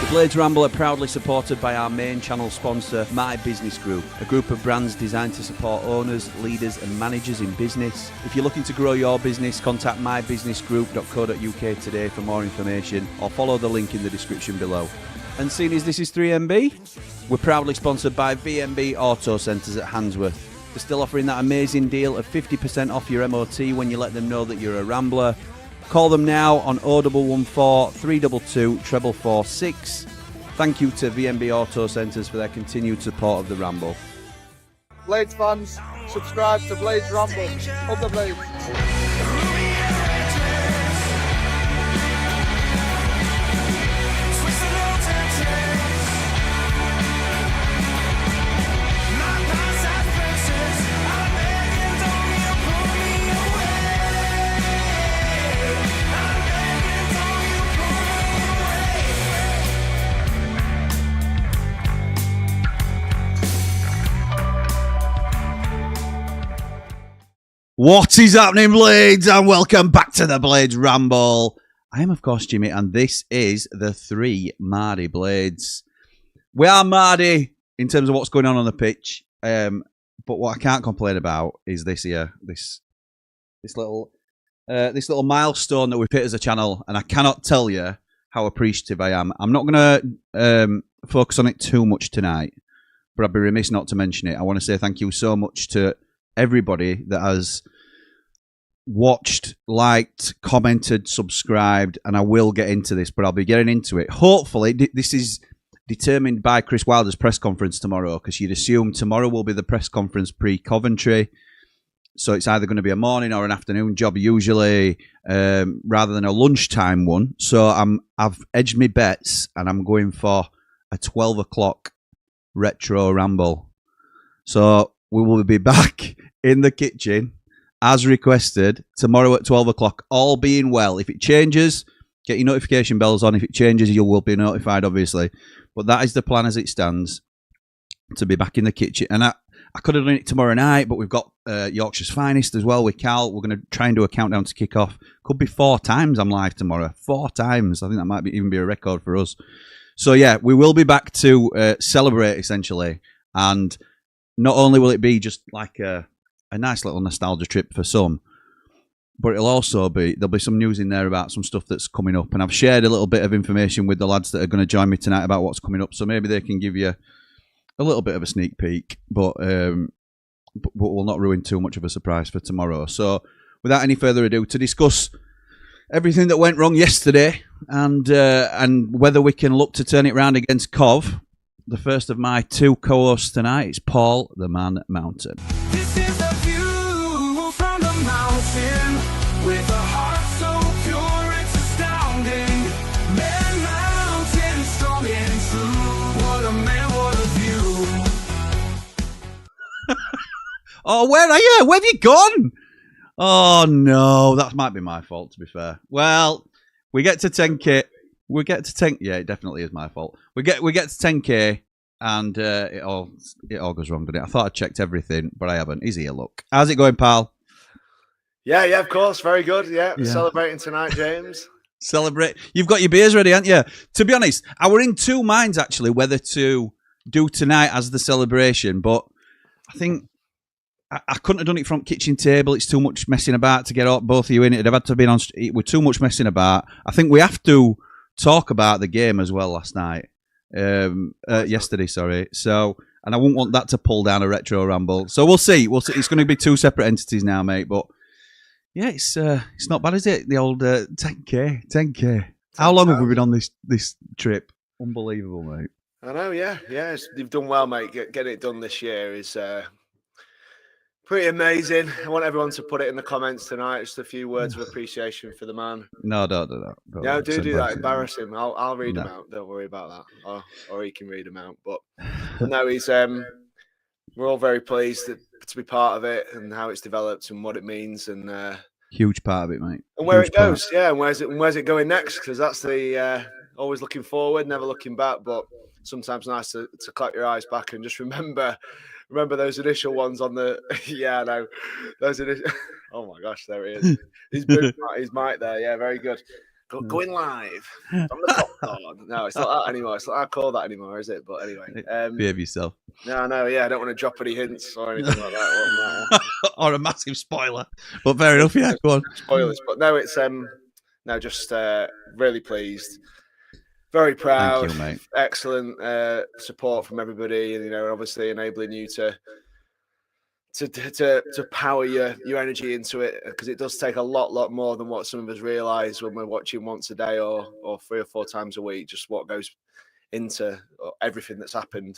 Blades Ramble are proudly supported by our main channel sponsor, My Business Group, a group of brands designed to support owners, leaders and managers in business. If you're looking to grow your business, contact mybusinessgroup.co.uk today for more information or follow the link in the description below. And seeing as this is 3MB, we're proudly sponsored by VMB Auto Centres at Handsworth. They're still offering that amazing deal of 50% off your MOT when you let them know that you're a Rambler. Call them now on 0114 322 4446. Thank you to VMB Auto Centres for their continued support of the Ramble. Blades fans, subscribe to Blades Ramble. Up the Blades. What is happening, Blades? And welcome back to the Blades Ramble. I am, of course, Jimmy, and this is the 3 Mardy Blades. We are Mardy in terms of what's going on the pitch, but what I can't complain about is this here, this little milestone that we've hit as a channel, and I cannot tell you how appreciative I am. I'm not going to focus on it too much tonight, but I'd be remiss not to mention it. I want to say thank you so much to everybody that has watched, liked, commented, subscribed, and I will get into this, but I'll be getting into it. Hopefully, this is determined by Chris Wilder's press conference tomorrow, because you'd assume tomorrow will be the press conference pre-Coventry, so it's either going to be a morning or an afternoon job usually, rather than a lunchtime one. So I've edged my bets, and I'm going for a 12 o'clock retro ramble. So we will be back in the kitchen, as requested, tomorrow at 12 o'clock, all being well. If it changes, get your notification bells on. If it changes, you will be notified, obviously. But that is the plan as it stands, to be back in the kitchen. And I could have done it tomorrow night, but we've got Yorkshire's Finest as well with Cal. We're going to try and do a countdown to kick off. Could be 4 times I'm live tomorrow. 4 times. I think that might even be a record for us. So, yeah, we will be back to celebrate, essentially. And not only will it be just like a nice little nostalgia trip for some, but it'll also there'll be some news in there about some stuff that's coming up. And I've shared a little bit of information with the lads that are going to join me tonight about what's coming up. So maybe they can give you a little bit of a sneak peek, but we'll not ruin too much of a surprise for tomorrow. So without any further ado, to discuss everything that went wrong yesterday and whether we can look to turn it round against Cov, the first of my 2 co-hosts tonight is Paul the Man Mountain. This is the view from the mountain, with a heart so pure it's astounding. Man Mountain, strong and true. What a man, what a view. Oh, where are you? Where have you gone? Oh no, that might be my fault, to be fair. Well, we get to 10k. We get to 10. Yeah, it definitely is my fault. We get to 10k, and it all goes wrong, doesn't it? I thought I checked everything, but I haven't. Is here? Look, how's it going, pal? Yeah, of course, very good. Yeah. Celebrating tonight, James. Celebrate. You've got your beers ready, haven't you? To be honest, I were in 2 minds actually whether to do tonight as the celebration, but I think I couldn't have done it from kitchen table. It's too much messing about to get both of you in. It'd have had to have been on. It were too much messing about. I think we have to talk about the game as well yesterday, sorry. So, and I wouldn't want that to pull down a retro ramble. So we'll see. It's going to be 2 separate entities now, mate. But yeah, it's not bad, is it? The old 10k. How long have we been on this trip? Unbelievable, mate. I know. Yeah. You've done well, mate. Getting it done this year is pretty amazing. I want everyone to put it in the comments tonight. Just a few words of appreciation for the man. No, don't do that. No, do that. Embarrass him. I'll read them out. Don't worry about that. Or he can read them out. But no, he's. We're all very pleased to be part of it and how it's developed and what it means and huge part of it, mate. And where it goes, yeah, and where's it going next? Because that's the always looking forward, never looking back. But sometimes nice to clap your eyes back and just remember those initial ones on the. Yeah, I know those initial. Oh my gosh, there he is. He's Mike there. Yeah, very good. Going live from the popcorn. No, it's not that anymore. It's not how I call that anymore, is it? But anyway, behave yourself. No, yeah, I don't want to drop any hints or anything like that. Or a massive spoiler. But fair enough, yeah, go on. Spoilers, but no, it's just really pleased, very proud. Thank you, mate. Excellent support from everybody, and obviously enabling you to power your energy into it, because it does take a lot more than what some of us realise when we're watching once a day or 3 or 4 times a week. Just what goes into everything that's happened.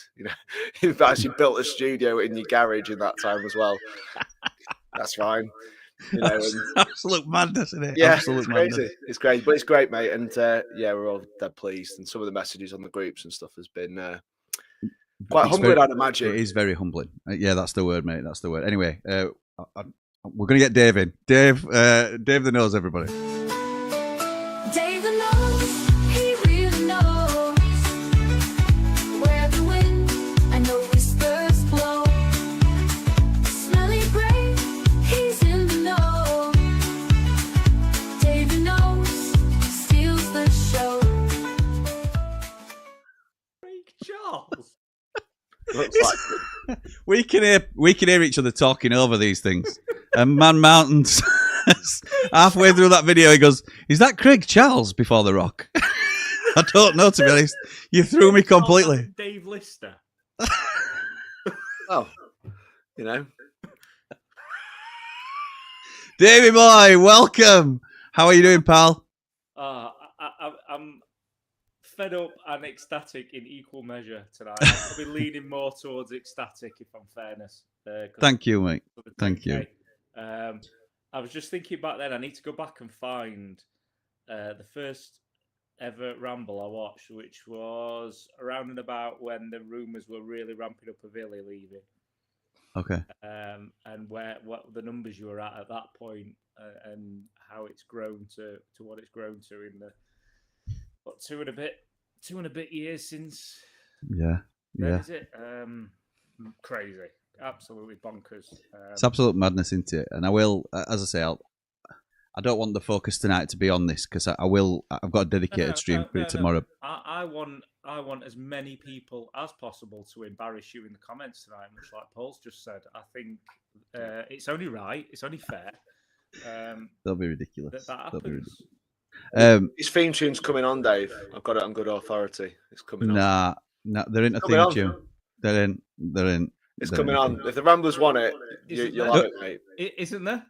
You've actually built a studio in your garage in that time as well. That's fine. Absolute madness, isn't it? Yeah, absolute madness. Crazy. It's crazy, but it's great, mate. And yeah, we're all dead pleased. And some of the messages on the groups and stuff has been quite humbling, I'd imagine. It is very humbling. Yeah, that's the word, mate. That's the word. Anyway, we're going to get Dave in. Dave the Nose, everybody. Dave the Nose, he really knows where the wind and the whispers blow. Smelly brain, he's in the know. Dave the Nose steals the show. Craig Charles. We can hear each other talking over these things. And Man Mountains, halfway through that video, he goes, "Is that Craig Charles before The Rock?" I don't know, to be honest. You threw me completely. Dave Lister. Oh, Davey boy, welcome. How are you doing, pal? I'm fed up and ecstatic in equal measure tonight. I'll be leaning more towards ecstatic, if I'm fairness. Thank you, mate. Thank you. I was just thinking back then, I need to go back and find the first ever Ramble I watched, which was around and about when the rumours were really ramping up of Illy leaving. Okay. And what the numbers you were at that point, and how it's grown to what it's grown to in the 2 and a bit years since. Yeah. Then, is it? Crazy. Absolutely bonkers. It's absolute madness, isn't it? And I will, as I say, I don't want the focus tonight to be on this, because I've got a dedicated stream for it tomorrow. I want as many people as possible to embarrass you in the comments tonight, much like Paul's just said. I think it's only right, it's only fair. That'll be ridiculous. That happens. His theme tune's coming on, Dave. I've got it on good authority. It's coming on. Nah, there ain't a theme tune. There ain't. It's coming on. If the Ramblers want it, you'll have it, mate. Isn't there?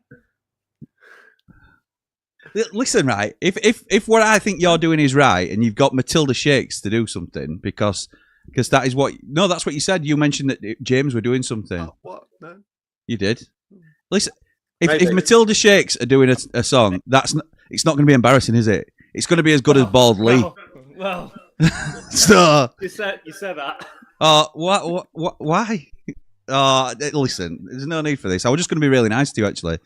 Listen, right. If what I think you're doing is right, and you've got Matilda Shakes to do something, because that is what. No, that's what you said. You mentioned that James were doing something. Oh, what? No. You did. Listen, if Matilda Shakes are doing a song, it's not going to be embarrassing, is it? It's going to be as good as Bald Lee. Well. So you said that. What? Why? Listen, there's no need for this. I was just going to be really nice to you, actually,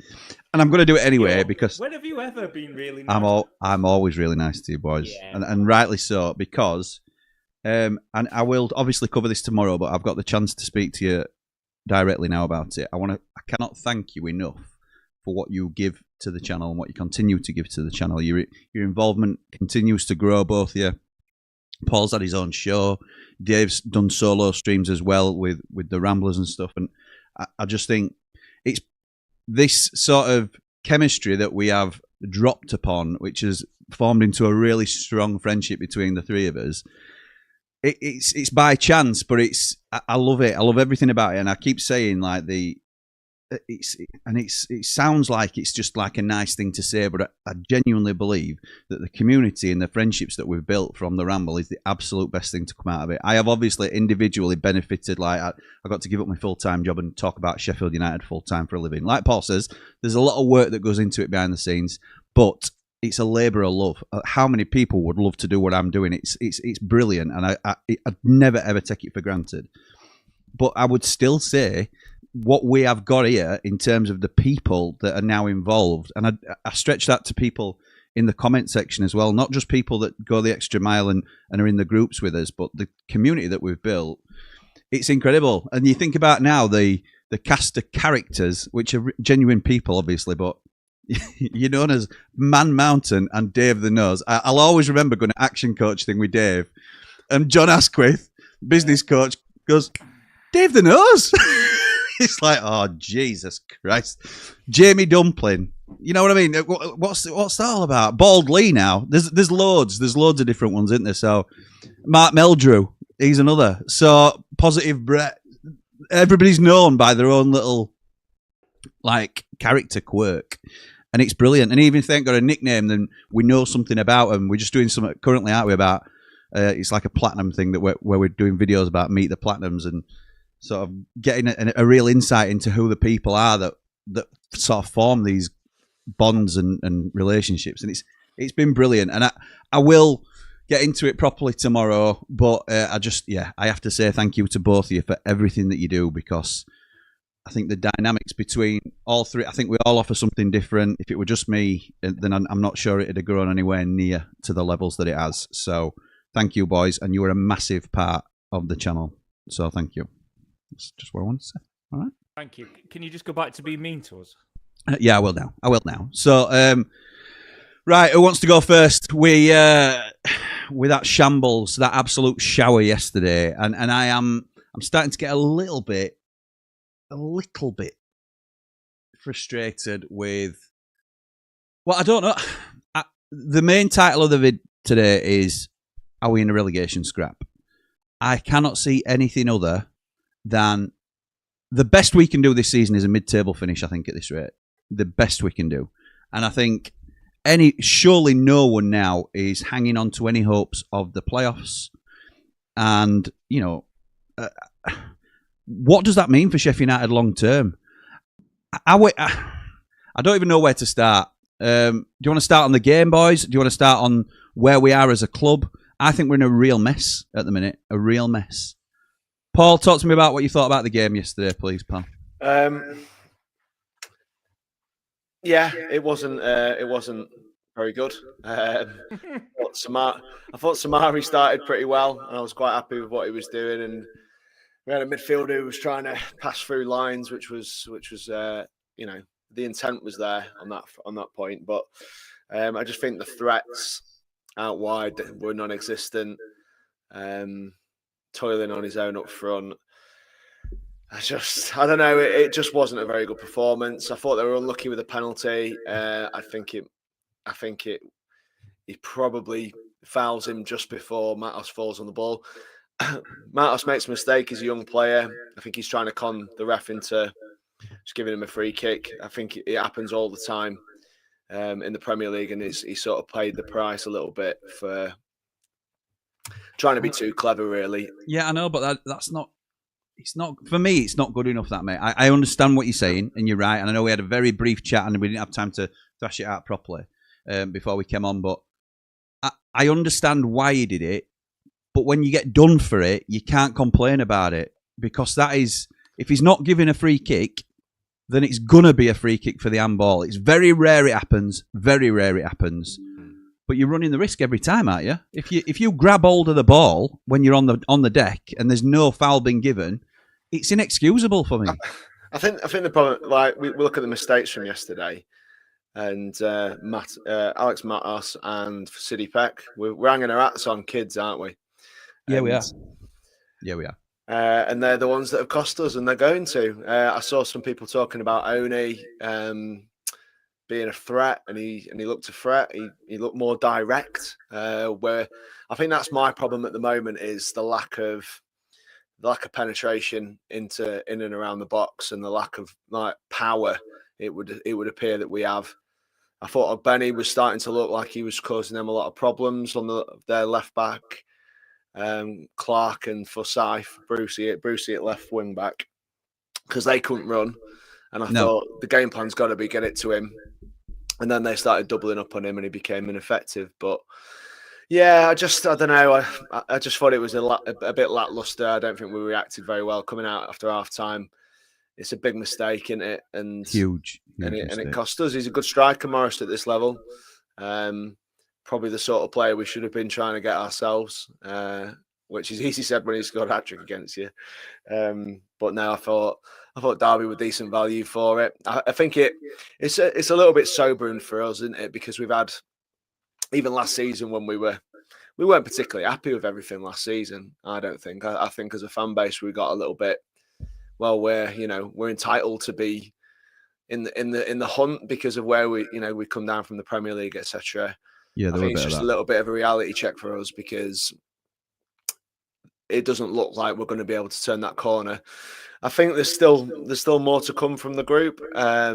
and I'm going to do it anyway because. When have you ever been really nice? I'm always really nice to you, boys, yeah. and rightly so, because, and I will obviously cover this tomorrow, but I've got the chance to speak to you directly now about it. I cannot thank you enough for what you give to the channel and what you continue to give to the channel. Your involvement continues to grow, both of you. Paul's had his own show. Dave's done solo streams as well with the Ramblers and stuff. And I just think it's this sort of chemistry that we have dropped upon, which has formed into a really strong friendship between the three of us. It's by chance, but I love it. I love everything about it. And I keep saying, like, it sounds like it's just like a nice thing to say, but I genuinely believe that the community and the friendships that we've built from the Ramble is the absolute best thing to come out of it. I have obviously individually benefited. Like, I got to give up my full-time job and talk about Sheffield United full-time for a living. Like Paul says, there's a lot of work that goes into it behind the scenes, but it's a labour of love. How many people would love to do what I'm doing? It's brilliant, and I'd never ever take it for granted. But I would still say, what we have got here in terms of the people that are now involved, and I stretch that to people in the comment section as well. Not just people that go the extra mile and are in the groups with us, but the community that we've built. It's incredible. And you think about now the cast of characters, which are genuine people, obviously, but you're known as Man Mountain and Dave the Nose. I'll always remember going to action coach thing with Dave, and John Asquith, business coach, goes, Dave the Nose. It's like, oh, Jesus Christ. Jamie Dumpling. You know what I mean? What's that all about? Bald Lee now. There's loads. There's loads of different ones, isn't there? So Mark Meldrew, he's another. So Positive Brett. Everybody's known by their own little like character quirk. And it's brilliant. And even if they ain't got a nickname, then we know something about them. We're just doing something currently, aren't we, about it's like a platinum thing that where we're doing videos about Meet the Platinums and sort of getting a real insight into who the people are that sort of form these bonds and relationships. And it's been brilliant. And I will get into it properly tomorrow, but I have to say thank you to both of you for everything that you do, because I think the dynamics between all three, I think we all offer something different. If it were just me, then I'm not sure it'd have grown anywhere near to the levels that it has. So thank you, boys, and you are a massive part of the channel. So thank you. That's just what I want to say. All right. Thank you. Can you just go back to being mean to us? Yeah, I will now. So, right, who wants to go first? We with that shambles, that absolute shower yesterday, and I'm starting to get a little bit frustrated with. Well, I don't know. The main title of the vid today is, "Are we in a relegation scrap?" I cannot see anything other than the best we can do this season is a mid-table finish. I think at this rate, the best we can do, and I think surely no one now is hanging on to any hopes of the playoffs. And you know, what does that mean for Sheffield United long term? I don't even know where to start. Do you want to start on the game, boys? Do you want to start on where we are as a club? I think we're in a real mess at the minute. A real mess. Paul, talk to me about what you thought about the game yesterday, please, pal. Yeah, it wasn't very good. I thought Samari started pretty well, and I was quite happy with what he was doing. And we had a midfielder who was trying to pass through lines, which was you know, the intent was there on that point. But I just think the threats out wide were non-existent. Toiling on his own up front. I don't know. It just wasn't a very good performance. I thought they were unlucky with the penalty. I think he probably fouls him just before Matos falls on the ball. Matos makes a mistake. He's a young player. I think he's trying to con the ref into just giving him a free kick. I think it happens all the time in the Premier League, and he sort of paid the price a little bit for trying to be too clever, really. Yeah, I know, but that's not. It's not, for me, it's not good enough, that, mate. I understand what you're saying, and you're right. And I know we had a very brief chat and we didn't have time to thrash it out properly before we came on. But I understand why he did it. But when you get done for it, you can't complain about it. Because that is, if he's not giving a free kick, then it's going to be a free kick for the handball. It's very rare it happens. Very rare it happens. But you're running the risk every time, aren't you? If you grab hold of the ball when you're on the deck and there's no foul being given, it's inexcusable for me. I think the problem, like we look at the mistakes from yesterday, and Alex Matos and Sidi Peck, we're hanging our hats on kids, aren't we? Yeah, we are. Yeah, we are. And they're the ones that have cost us, and they're going to. I saw some people talking about Oni being a threat, and he looked a threat. He looked more direct. Where I think that's my problem at the moment is the lack of penetration in and around the box, and the lack of like power. It would appear that we have. I thought Benny was starting to look like he was causing them a lot of problems on their left back. Clark and Forsyth, Brucey at left wing back, because they couldn't run. And I thought the game plan's got to be get it to him. And then they started doubling up on him and he became ineffective. But yeah, I don't know. I just thought it was a bit lackluster. I don't think we reacted very well coming out after half time. It's a big mistake, isn't it? And huge and it cost us. He's a good striker, Morris, at this level. Probably the sort of player we should have been trying to get ourselves, which is easy said when he scored a hat-trick against you. But no, I thought Derby were decent value for it. I think it's a little bit sobering for us, isn't it? Because we've had, even last season when we weren't particularly happy with everything last season. I don't think. I think as a fan base we got a little bit. Well, we're entitled to be in the hunt because of where we come down from the Premier League, etc. Yeah, I think it's just a little bit of a reality check for us because it doesn't look like we're going to be able to turn that corner. I think there's still more to come from the group. I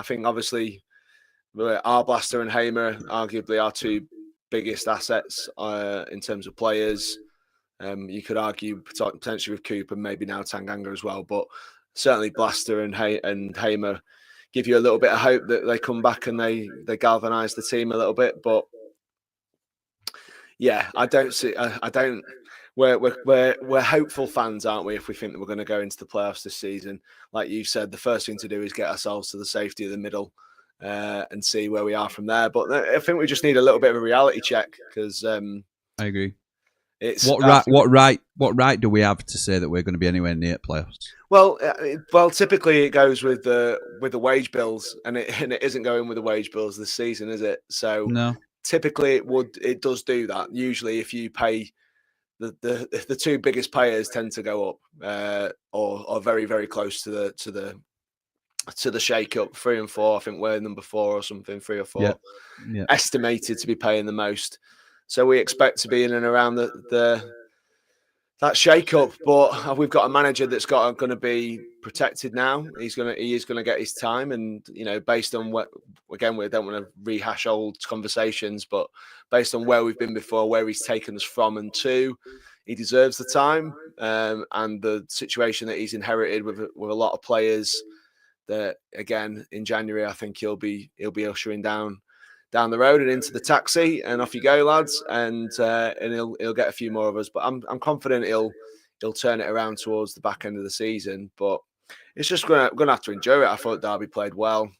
think obviously Arblaster and Hamer arguably our two biggest assets in terms of players. You could argue potentially with Cooper, maybe now Tanganga as well, but certainly Blaster and Hamer give you a little bit of hope that they come back and they galvanise the team a little bit. But yeah, I don't see. I don't. We're hopeful fans, aren't we? If we think that we're going to go into the playoffs this season, like you said, the first thing to do is get ourselves to the safety of the middle and see where we are from there. But I think we just need a little bit of a reality check because I agree. It's what right do we have to say that we're going to be anywhere near playoffs? Well, typically it goes with the wage bills, and it isn't going with the wage bills this season, is it? So no. Typically it does do that. Usually, if you pay the two biggest payers tend to go up, or very very close to the shake up. 3 and 4, I think we're number 4 or something. 3 or 4, yeah. Estimated to be paying the most. So we expect to be in and around that shake-up, but we've got a manager that's going to be protected now. He is going to get his time, and based on what, again, we don't want to rehash old conversations, but based on where we've been before, where he's taken us from and to, he deserves the time, and the situation that he's inherited with a lot of players. That again in January, I think he'll be ushering down the road and into the taxi, and off you go, lads, and he'll get a few more of us. But I'm confident he'll turn it around towards the back end of the season. But it's just gonna have to endure it. I thought Derby played well.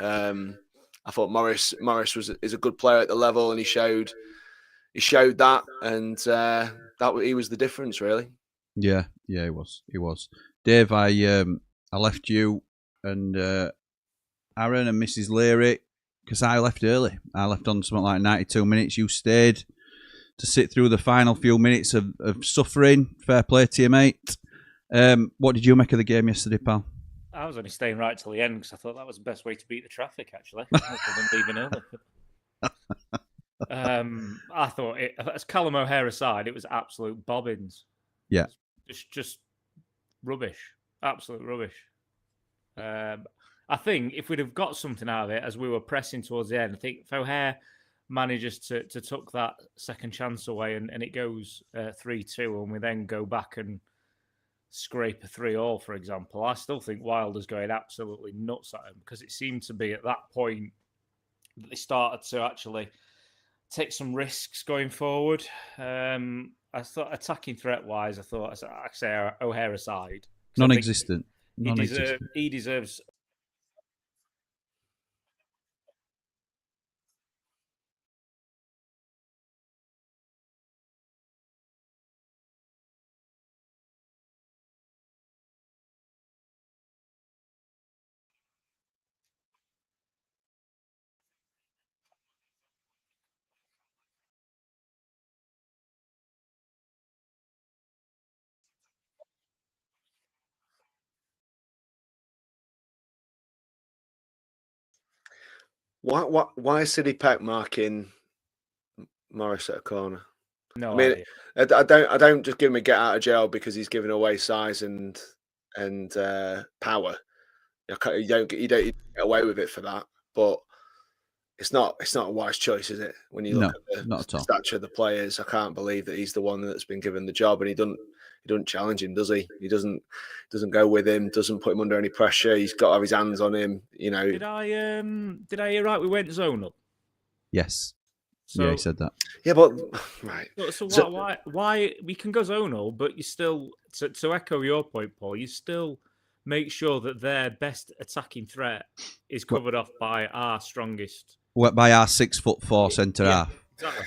I thought Morris is a good player at the level, and he showed that, and he was the difference, really. Yeah, he was. Dave, I left you and Aaron and Mrs. Leary because I left early. I left on something like 92 minutes. You stayed to sit through the final few minutes of suffering. Fair play to you, mate. What did you make of the game yesterday, pal? I was only staying right till the end because I thought that was the best way to beat the traffic, actually, other than leaving early. I thought, as Callum O'Hare aside, it was absolute bobbins. Yeah. Just rubbish. Absolute rubbish. I think if we'd have got something out of it as we were pressing towards the end, I think if O'Hare manages to tuck that second chance away and it goes 3-2 and we then go back and scrape a 3-3, for example, I still think Wilder's going absolutely nuts at him because it seemed to be at that point that they started to actually take some risks going forward. I thought attacking threat-wise, I say O'Hare aside, non-existent. He deserves. Why is City Peck marking Morris at a corner? No, I mean, I don't just give him a get out of jail because he's giving away size and power. You don't get away with it for that. But it's not a wise choice, is it? When you look at the stature of the players, I can't believe that he's the one that's been given the job, and he doesn't challenge him, does he? He doesn't go with him, doesn't put him under any pressure. He's got to have his hands on him, Did I hear right? We went zonal. Yes. So, yeah, he said that. Yeah, but right. So why we can go zonal, but you still to echo your point, Paul, you still make sure that their best attacking threat is covered off by our strongest by our 6'4" centre half, Exactly.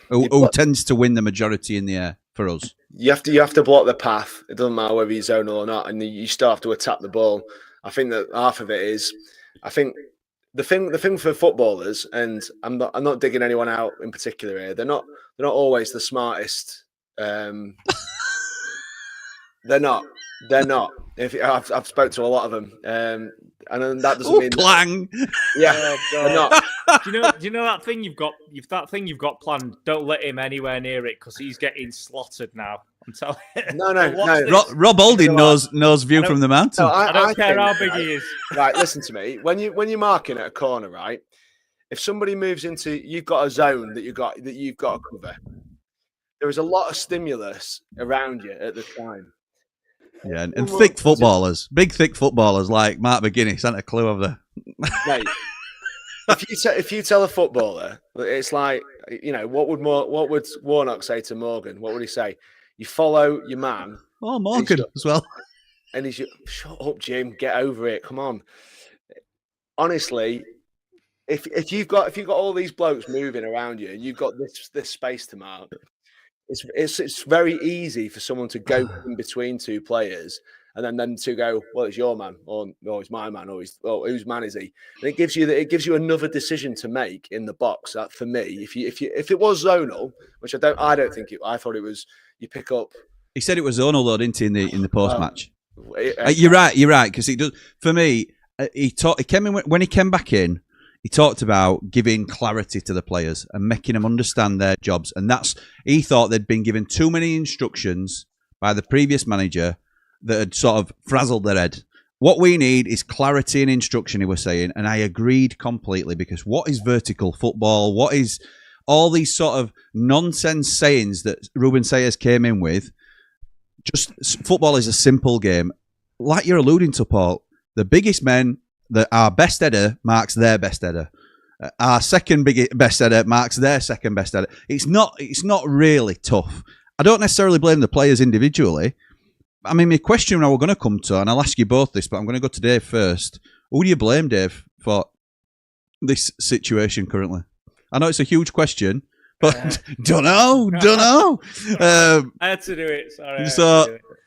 who tends to win the majority in the air for us. You have to block the path. It doesn't matter whether you're zonal or not, and you still have to attack the ball. I think that half of it is. I think the thing for footballers, and I'm not digging anyone out in particular here. They're not always the smartest. They're not. If I've spoke to a lot of them, and that doesn't mean clang. Yeah, they're not. Do you know that thing you've got? That thing you've got planned. Don't let him anywhere near it because he's getting slaughtered now. I'm telling you. No. Rob Holding knows view from the mountain. No, I don't care how big he is. Right, listen to me. When you're marking at a corner, right? If somebody moves into, you've got a zone that you've got to cover. There is a lot of stimulus around you at the time. Yeah, and thick footballers, big thick footballers like Mark McGuinness, ain't a clue of the. Mate, if you tell a footballer, it's like, you know, what would Warnock say to Morgan? What would he say? You follow your man. Oh, Morgan as well. And he's shut up, Jim. Get over it. Come on. Honestly, if you've got all these blokes moving around you and you've got this space to mark, it's very easy for someone to go in between two players and then to go, well, it's your man, or no, it's my man, or whose man is he? And it gives you another decision to make in the box. That for me, if it was zonal, which I don't think it. I thought it was. You pick up. He said it was zonal though, didn't he? In the post match. You're right, because it does. For me, he came in when he came back in. He talked about giving clarity to the players and making them understand their jobs. And he thought they'd been given too many instructions by the previous manager that had sort of frazzled their head. What we need is clarity and instruction, he was saying. And I agreed completely, because what is vertical football? What is all these sort of nonsense sayings that Ruben Sayers came in with? Just football is a simple game. Like you're alluding to, Paul, the biggest men, our best header marks their best header. Our second best header marks their second best header. It's not really tough. I don't necessarily blame the players individually. I mean, my question now we're going to come to, and I'll ask you both this, but I'm going to go to Dave first. Who do you blame, Dave, for this situation currently? I know it's a huge question, but don't know. I had to do it. Sorry.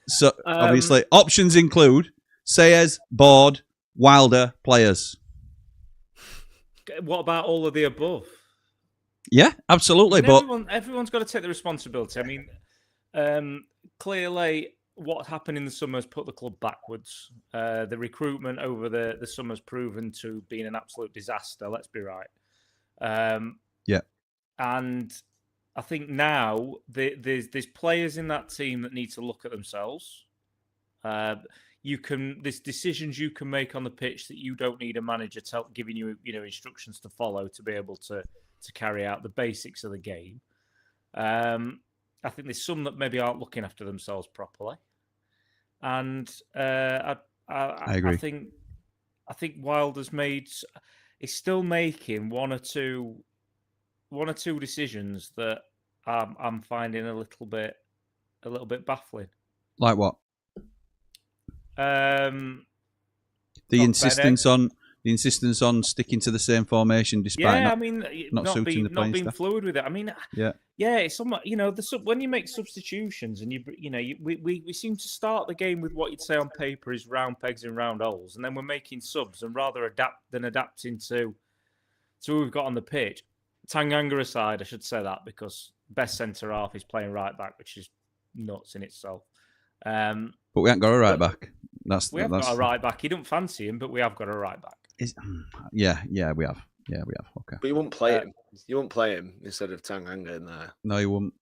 So obviously, options include Sayers, Board, Wilder, players. What about all of the above? Yeah, absolutely. But everyone's got to take the responsibility. I mean, clearly, what happened in the summer has put the club backwards. The recruitment over the summer's proven to be an absolute disaster. Let's be right. Yeah. And I think now there's players in that team that need to look at themselves. There's decisions you can make on the pitch that you don't need a manager giving you instructions to follow to be able to carry out the basics of the game. I think there's some that maybe aren't looking after themselves properly, and I agree. I think Wilder's is still making one or two decisions that I'm finding a little bit baffling. Like what? The insistence on sticking to the same formation despite not suiting the playing not being staff. Fluid with it. I mean, yeah, it's somewhat, when you make substitutions and we seem to start the game with what you'd say on paper is round pegs and round holes, and then we're making subs and rather adapting to who we've got on the pitch. Tanganga aside, I should say that because best centre half is playing right back, which is nuts in itself. But we haven't got a right back. We have got a right back. You don't fancy him, but we have got a right back. Yeah, we have. Okay. But you wouldn't play him. You wouldn't play him instead of Tanganga in there. No, you wouldn't.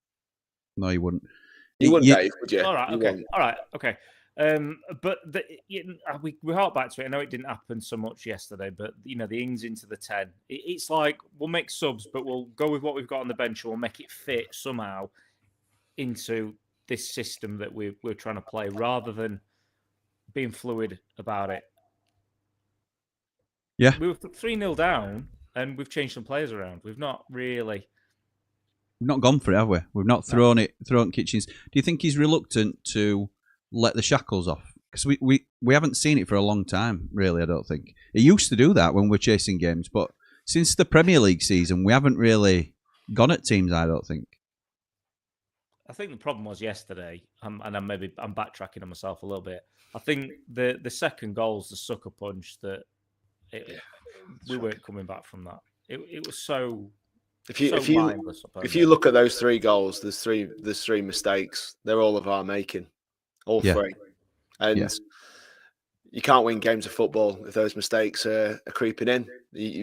You wouldn't, Dave, would you? All right, you okay. wouldn't. All right, okay. But we hark back to it. I know it didn't happen so much yesterday, but the ings into the 10. It's like we'll make subs, but we'll go with what we've got on the bench, and we'll make it fit somehow into this system that we're trying to play, rather than being fluid about it. Yeah, we were 3-0 down, and we've changed some players around. We've not gone for it, have we? We've not thrown kitchens. Do you think he's reluctant to let the shackles off? Because we haven't seen it for a long time, really. I don't think he used to do that when we're chasing games, but since the Premier League season, we haven't really gone at teams, I don't think. I think the problem was yesterday, and I'm backtracking on myself a little bit. I think the second goal's the sucker punch that we weren't coming back from that. It was so. If you look at those 3 goals, there's three mistakes. They're all of our making, all 3, and you can't win games of football if those mistakes are creeping in.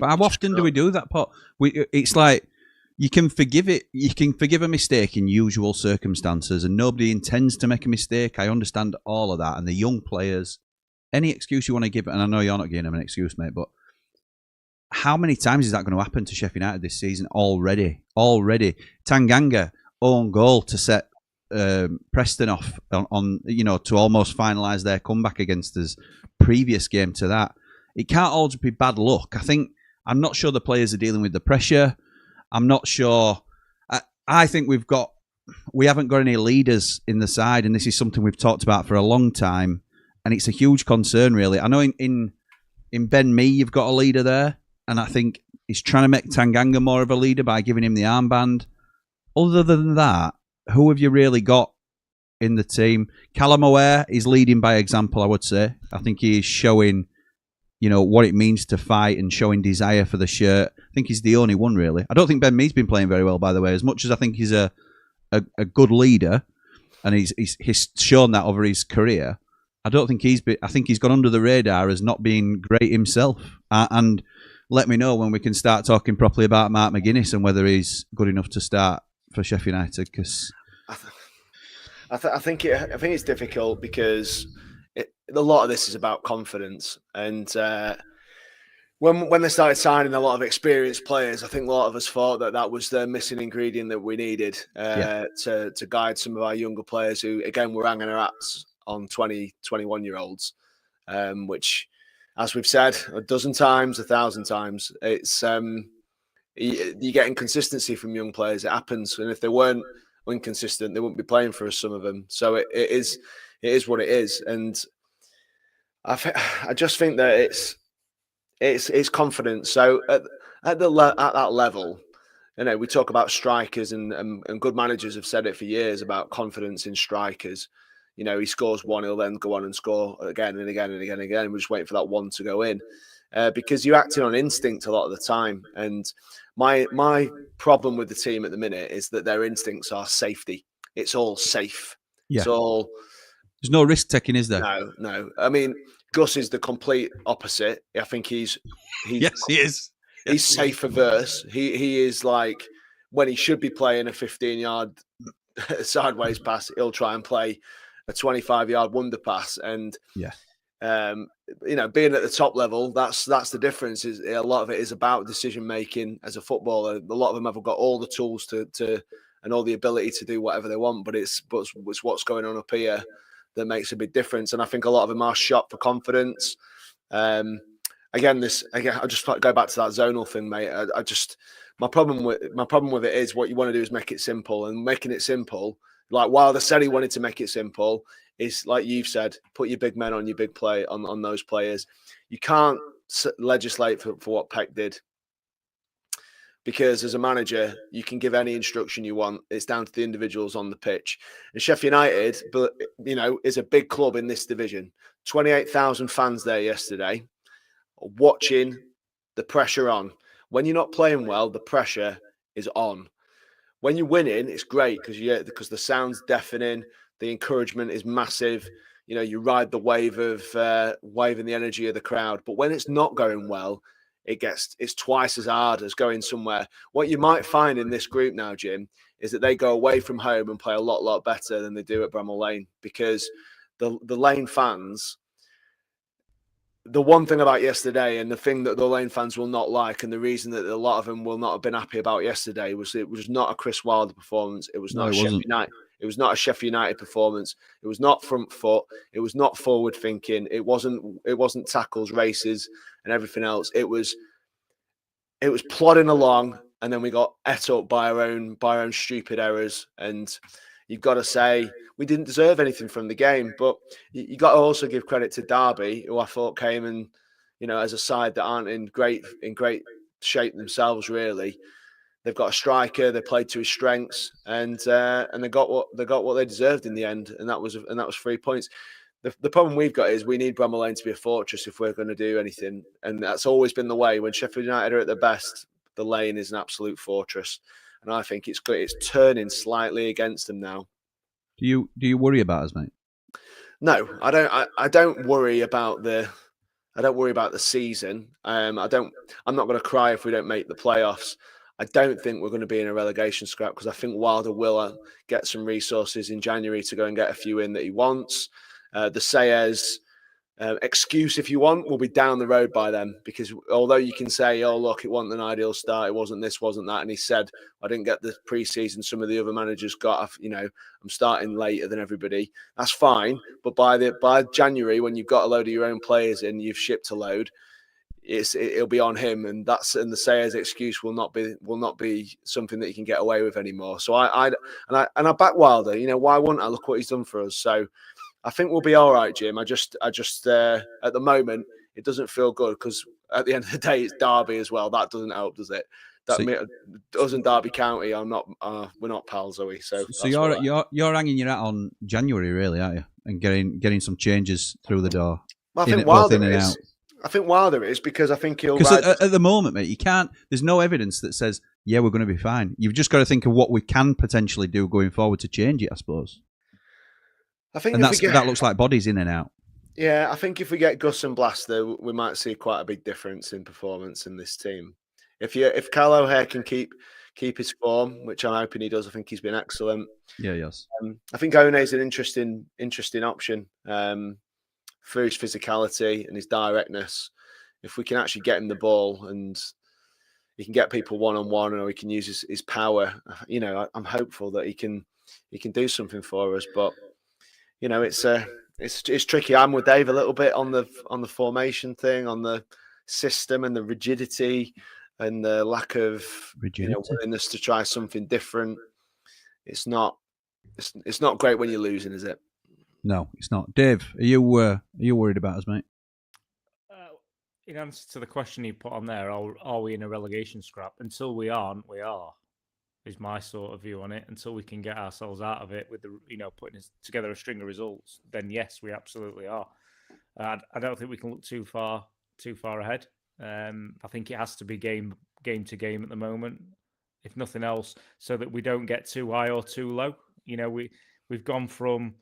But how often do we do that, Pot? It's like you can forgive it. You can forgive a mistake in usual circumstances, and nobody intends to make a mistake. I understand all of that, and the young players, any excuse you want to give, and I know you're not giving them an excuse, mate, but how many times is that going to happen to Sheffield United this season already? Tanganga, own goal to set Preston off on to almost finalise their comeback against us. Previous game to that. It can't all just be bad luck. I'm not sure the players are dealing with the pressure. I'm not sure. I think we haven't got any leaders in the side, and this is something we've talked about for a long time, and it's a huge concern, really. I know in Ben Mee, you've got a leader there, and I think he's trying to make Tanganga more of a leader by giving him the armband. Other than that, who have you really got in the team? Callum O'Hare is leading by example, I would say. I think he is showing, what it means to fight and showing desire for the shirt. I think he's the only one, really. I don't think Ben Mee's been playing very well, by the way. As much as I think he's a good leader, and he's shown that over his career, I don't think I think he's gone under the radar as not being great himself. And let me know when we can start talking properly about Mark McGuinness and whether he's good enough to start for Sheffield United. Because I think it's difficult because a lot of this is about confidence. And when they started signing a lot of experienced players, I think a lot of us thought that was the missing ingredient that we needed to guide some of our younger players who, again, were hanging our hats on 20, 21-year-olds, which, as we've said a dozen times, 1,000 times, it's you get inconsistency from young players. It happens, and if they weren't inconsistent, they wouldn't be playing for us, some of them. So it is what it is, and I just think that it's confidence. So at that level, we talk about strikers, and good managers have said it for years about confidence in strikers. He scores one, he'll then go on and score again and again and again and again. We're just waiting for that one to go in because you're acting on instinct a lot of the time. And my problem with the team at the minute is that their instincts are safety. It's all safe. Yeah. There's no risk taking, is there? No. I mean, Gus is the complete opposite. I think he's yes, he is. He's safe averse. He is like, when he should be playing a 15-yard sideways pass, he'll try and play a 25-yard wonder pass. And being at the top level, that's the difference. Is a lot of it is about decision making as a footballer. A lot of them have got all the tools to and all the ability to do whatever they want, but it's what's going on up here that makes a big difference. And I think a lot of them are shot for confidence. I just go back to that zonal thing, mate. My problem with it is, what you want to do is make it simple, and making it simple, like Wilder said he wanted to make it simple, is like you've said, put your big men on your big play on those players. You can't legislate for what Peck did, because as a manager, you can give any instruction you want. It's down to the individuals on the pitch. And Sheffield United, is a big club in this division. 28,000 fans there yesterday, watching the pressure on. When you're not playing well, the pressure is on. When you're winning, it's great because the sound's deafening, the encouragement is massive. You ride the wave of waving the energy of the crowd. But when it's not going well, it's twice as hard as going somewhere. What you might find in this group now, Jim, is that they go away from home and play a lot better than they do at Bramall Lane, because the Lane fans. The one thing about yesterday, and the thing that the Lane fans will not like, and the reason that a lot of them will not have been happy about yesterday, was it was not a Chris Wilder performance. It was not Sheffield United. It was not a Sheffield United performance. It was not front foot. It was not forward thinking. It wasn't tackles, races, and everything else. It was plodding along, and then we got ate up by our own stupid errors. And you've got to say, we didn't deserve anything from the game, but you got to also give credit to Derby, who I thought came and, as a side that aren't in great shape themselves really. They've got a striker. They played to his strengths, and they got what they deserved in the end, and that was 3 points. The problem we've got is we need Bramall Lane to be a fortress if we're going to do anything, and that's always been the way. When Sheffield United are at their best, the Lane is an absolute fortress, and I think it's turning slightly against them now. Do you worry about us, mate? No, I don't. I don't worry about the. I don't worry about the season. I'm not going to cry if we don't make the playoffs. I don't think we're going to be in a relegation scrap because I think Wilder will get some resources in January to go and get a few in that he wants. The Sayers excuse, if you want, will be down the road by then, because although you can say, oh, look, it wasn't an ideal start, it wasn't this, wasn't that, and he said, I didn't get the pre-season some of the other managers got, I'm starting later than everybody. That's fine, but by January, when you've got a load of your own players in, you've shipped a load, it'll be on him, and the Sayers excuse will not be something that you can get away with anymore. So I back Wilder. Why wouldn't I? Look what he's done for us. So I think we'll be all right, Jim. I just at the moment it doesn't feel good because at the end of the day it's Derby as well. That doesn't help, does it? Us and Derby County are not we're not pals, are we? So you're hanging your hat on January, really, aren't you? And getting some changes through the door. Well, I think Wilder is. I think Wilder is because I think he'll. Because at the moment, mate, you can't. There's no evidence that says we're going to be fine. You've just got to think of what we can potentially do going forward to change it, I suppose. I think that looks like bodies in and out. Yeah, I think if we get Gus and Blaster, we might see quite a big difference in performance in this team. If Kyle O'Hare can keep his form, which I'm hoping he does, I think he's been excellent. Yeah, yes. I think One is an interesting option for his physicality and his directness. If we can actually get him the ball and he can get people one-on-one, or he can use his power, I'm hopeful that he can do something for us. But it's tricky. I'm with Dave a little bit on the formation thing, on the system and the rigidity and the lack of willingness to try something different. It's not great when you're losing, is it? No, it's not. Dave, are you worried about us, mate? In answer to the question you put on there, are we in a relegation scrap? Until we aren't, we are. Is my sort of view on it. Until we can get ourselves out of it with the putting together a string of results, then yes, we absolutely are. I don't think we can look too far ahead. I think it has to be game to game at the moment, if nothing else, so that we don't get too high or too low. We've gone from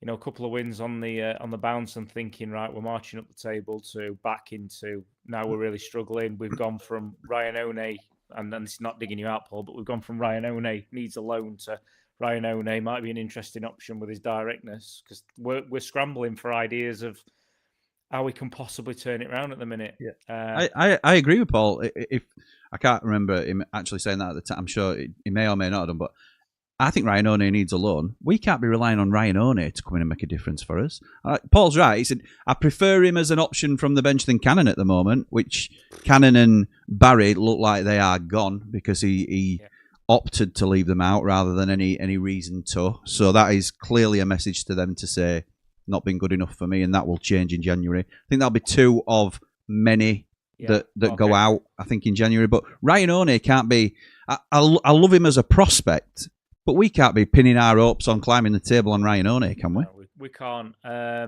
a couple of wins on the bounce and thinking, right, we're marching up the table, to back into now we're really struggling. We've gone from Ryan One, and this is not digging you out, Paul, but we've gone from Ryan One needs a loan to Ryan One might be an interesting option with his directness, because we're scrambling for ideas of how we can possibly turn it around at the minute. Yeah. I agree with Paul. If I can't remember him actually saying that at the time, I'm sure he may or may not have done, but I think Ryan One needs a loan. We can't be relying on Ryan One to come in and make a difference for us. Paul's right. He said, I prefer him as an option from the bench than Cannon at the moment, which Cannon and Barry look like they are gone because he opted to leave them out rather than any reason to. So that is clearly a message to them to say, not been good enough for me, and that will change in January. I think that'll be two of many that go out, I think, in January. But Ryan One can't be... I love him as a prospect, but we can't be pinning our hopes on climbing the table on Ryan One, can we? No, we can't. I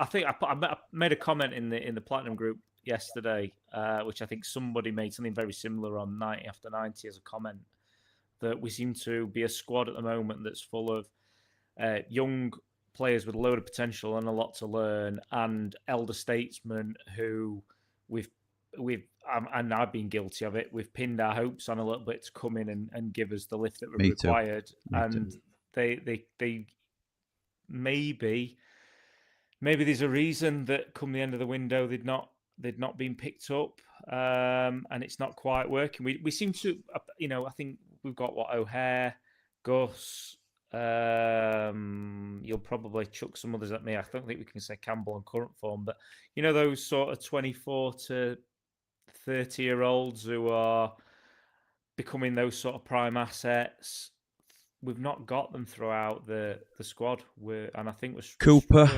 think I made a comment in the Platinum group yesterday, which I think somebody made something very similar on 90 after 90 as a comment, that we seem to be a squad at the moment that's full of young players with a load of potential and a lot to learn, and elder statesmen who and I've been guilty of it. We've pinned our hopes on a little bit to come in and give us the lift that we're required. And they maybe there's a reason that come the end of the window they'd not been picked up, and it's not quite working. We seem to, I think we've got O'Hare, Gus. You'll probably chuck some others at me. I don't think we can say Campbell on current form, but those sort of 24 to 30-year-olds who are becoming those sort of prime assets. We've not got them throughout the squad. And I think we're Cooper.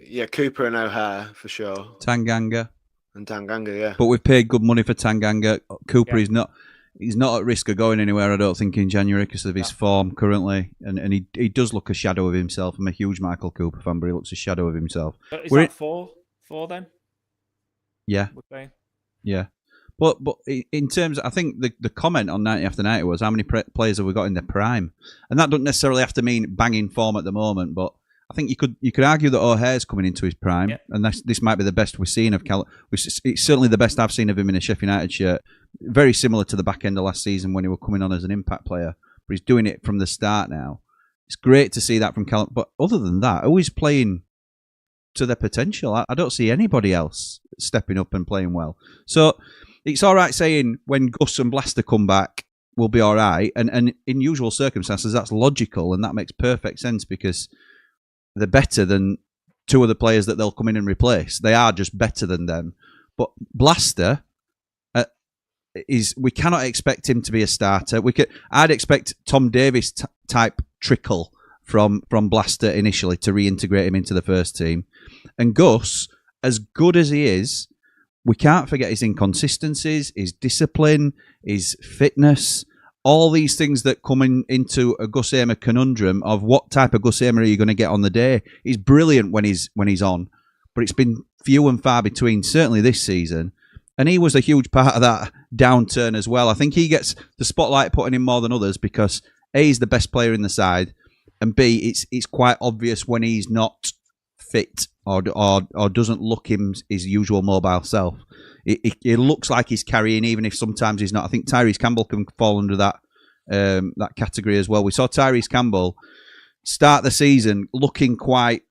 Yeah, Cooper and O'Hare for sure. Tanganga. And Tanganga, yeah. But we've paid good money for Tanganga. Cooper Yeah. is not. He's not at risk of going anywhere, I don't think, in January because of his form currently. And he does look a shadow of himself. I'm a huge Michael Cooper fan, but he looks a shadow of himself. But is that four then? Yeah. We're saying? Yeah. But in terms, I think the comment on 90 after 90 was how many players have we got in their prime? And that doesn't necessarily have to mean banging form at the moment, but I think you could argue that O'Hare's coming into his prime, and this might be the best we've seen of Cal. It's certainly the best I've seen of him in a Sheffield United shirt. Very similar to the back end of last season when he was coming on as an impact player, but he's doing it from the start now. It's great to see that from Cal. But other than that, always playing to their potential. I don't see anybody else stepping up and playing well. So it's all right saying when Gus and Blaster come back, we'll be all right. And in usual circumstances, that's logical and that makes perfect sense because they're better than two of the players that they'll come in and replace. They are just better than them. But Blaster we cannot expect him to be a starter. I'd expect Tom Davis type trickle from Blaster initially to reintegrate him into the first team. And Gus, as good as he is, we can't forget his inconsistencies, his discipline, his fitness, all these things that come into a Gus Hamer conundrum of what type of Gus Hamer are you going to get on the day. He's brilliant when he's on, but it's been few and far between, certainly this season. And he was a huge part of that downturn as well. I think he gets the spotlight put on him more than others because A, he's the best player in the side, and B, it's quite obvious when he's not fit or doesn't look his usual mobile self. It looks like he's carrying, even if sometimes he's not. I think Tyrese Campbell can fall under that category as well. We saw Tyrese Campbell start the season looking quite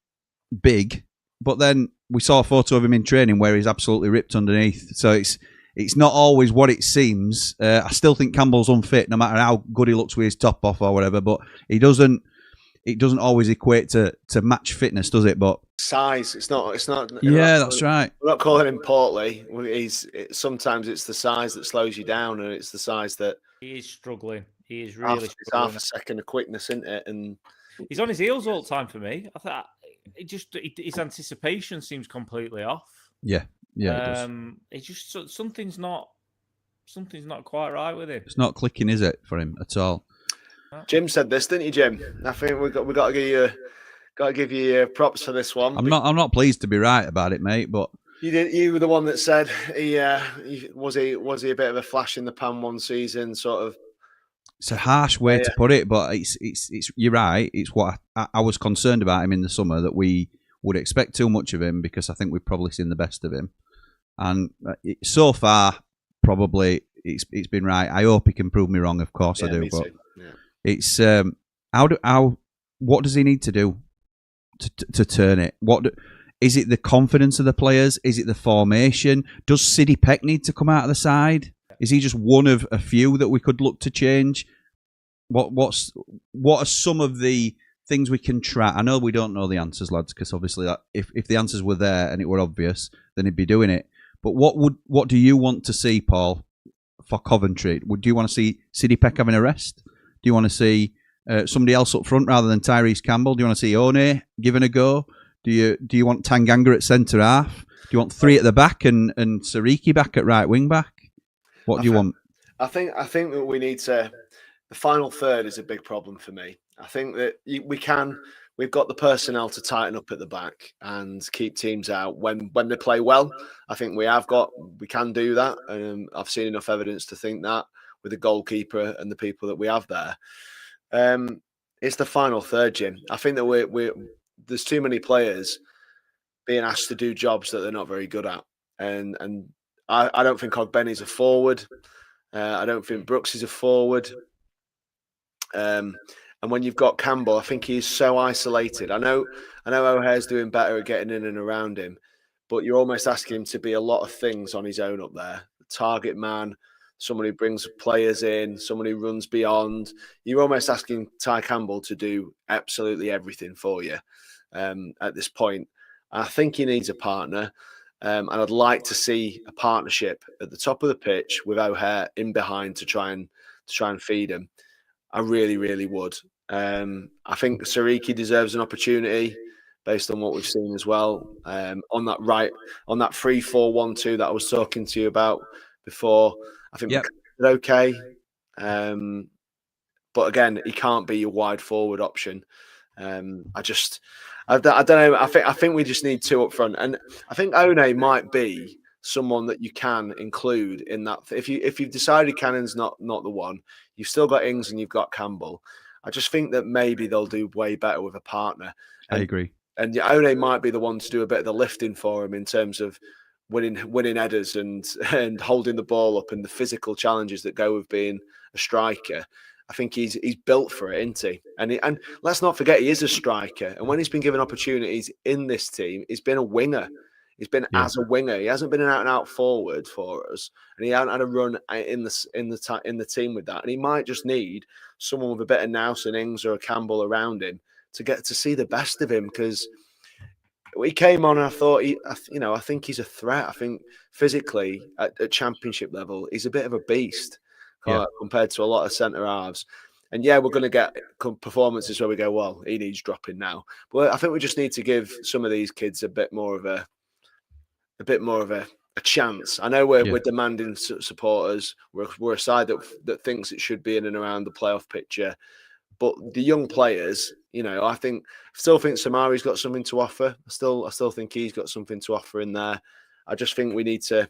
big, but then we saw a photo of him in training where he's absolutely ripped underneath. So it's not always what it seems. I still think Campbell's unfit, no matter how good he looks with his top off or whatever. But it doesn't always equate to match fitness, does it? But size, it's not. Yeah, that's right. We're not calling him portly. Sometimes it's the size that slows you down, and it's the size that he is struggling. He is really struggling. It's half a second of quickness, isn't it? And he's on his heels all the time for me. I thought his anticipation seems completely off. Yeah, it does. It's just something's not quite right with him. It's not clicking, is it, for him at all? Jim said this, didn't you, Jim? I think we got to give you props for this one. I'm not pleased to be right about it, mate. But you were the one that said he was a bit of a flash in the pan one season, sort of. It's a harsh way to put it, but it's you're right. It's what I was concerned about him in the summer, that we would expect too much of him because I think we've probably seen the best of him, and so far probably it's been right. I hope he can prove me wrong. Of course I do, but it's what does he need to do to turn it? Is it the confidence of the players? Is it the formation? Does Siddy Peck need to come out of the side? Is he just one of a few that we could look to change? What are some of the things we can try? I know we don't know the answers, lads, because obviously if the answers were there and it were obvious, then he'd be doing it. But what do you want to see, Paul, for Coventry? Do you want to see Siddy Peck having a rest? Do you want to see somebody else up front rather than Tyrese Campbell? Do you want to see One giving a go? Do you want Tanganga at centre half? Do you want three at the back and Sariki back at right wing back? What do you want? I think that we need to. The final third is a big problem for me. I think that we've got the personnel to tighten up at the back and keep teams out when they play well. I think we can do that. I've seen enough evidence to think that with the goalkeeper and the people that we have there. It's the final third, Jim. I think that there's too many players being asked to do jobs that they're not very good at, and I don't think Ogbenny's a forward. I don't think Brooks is a forward. And when you've got Campbell, I think he's so isolated. I know O'Hare's doing better at getting in and around him, but you're almost asking him to be a lot of things on his own up there. Target man, someone who brings players in, someone who runs beyond. You're almost asking Ty Campbell to do absolutely everything for you at this point. I think he needs a partner. And I'd like to see a partnership at the top of the pitch with O'Hare in behind to try and feed him. I really, really would. I think Sariki deserves an opportunity. based on what we've seen as well. On that 3-4-1-2 that I was talking to you about before, I think Yep. we're okay. But again, he can't be your wide forward option. I don't know. I think we just need two up front, and I think One might be someone that you can include in that. If you've decided Cannon's not the one, you've still got Ings and you've got Campbell. I just think that maybe they'll do way better with a partner. I agree. And One might be the one to do a bit of the lifting for him in terms of winning headers and holding the ball up and the physical challenges that go with being a striker. I think he's built for it, isn't he? And let's not forget, he is a striker. And when he's been given opportunities in this team, he's been a winger. He's been as a winger. He hasn't been an out and out forward for us, and he hasn't had a run in the team with that. And he might just need someone with a bit of nous and Ings or a Campbell around him to get to see the best of him, because he came on and I thought, I think he's a threat. I think physically at championship level, he's a bit of a beast compared to a lot of centre halves. And we're going to get performances where we go, well, he needs dropping now. But I think we just need to give some of these kids a bit more of a chance. I know we're demanding supporters. We're a side that thinks it should be in and around the playoff picture. But the young players, I still think Samari's got something to offer. I still think he's got something to offer in there. I just think we need to,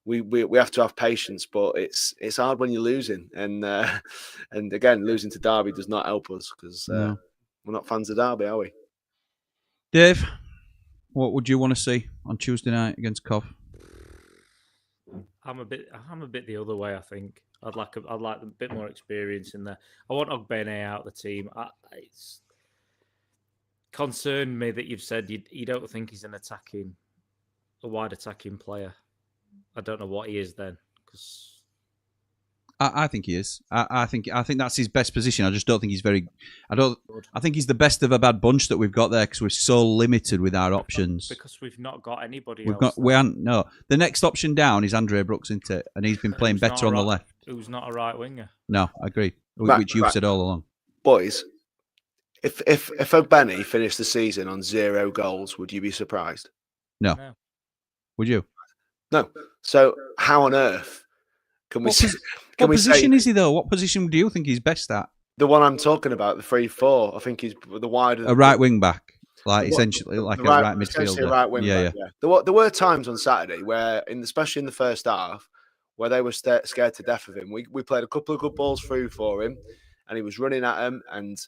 we have to have patience. But it's hard when you're losing, and again, losing to Derby does not help us, because we're not fans of Derby, are we? Dave, what would you want to see on Tuesday night against Cov? I'm a bit the other way. I think I'd like a bit more experience in there. I want Ogbene out of the team. It's concerned me that you've said you don't think he's a wide attacking player. I don't know what he is then, because I think he is. I think that's his best position. I just don't think he's very. I think he's the best of a bad bunch that we've got there, because we're so limited with our options. Because we've not got anybody. We haven't. No, the next option down is Andre Brooks, isn't it? And he's been playing better on the left. Who's not a right winger? No, I agree. Which you've said all along. Boys, if Ogbene finished the season on 0 goals, would you be surprised? No. Would you? No. So how on earth can we? What position is he though? What position do you think he's best at? The one I'm talking about, the 3-4. I think he's the wider. A right wing back, essentially like a right midfielder. A right wing back. Yeah. There were times on Saturday where, especially in the first half, where they were scared to death of him. We played a couple of good balls through for him, and he was running at him. And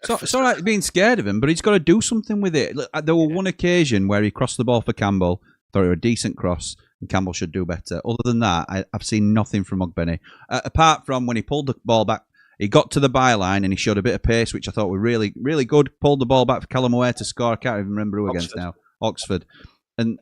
so it's all right being scared of him, but he's got to do something with it. There was one occasion where he crossed the ball for Campbell. Thought it was a decent cross, and Campbell should do better. Other than that, I've seen nothing from Ogbene. Apart from when he pulled the ball back, he got to the byline and he showed a bit of pace, which I thought were really, really good. Pulled the ball back for Callum Ware to score. I can't even remember who against now. Oxford. And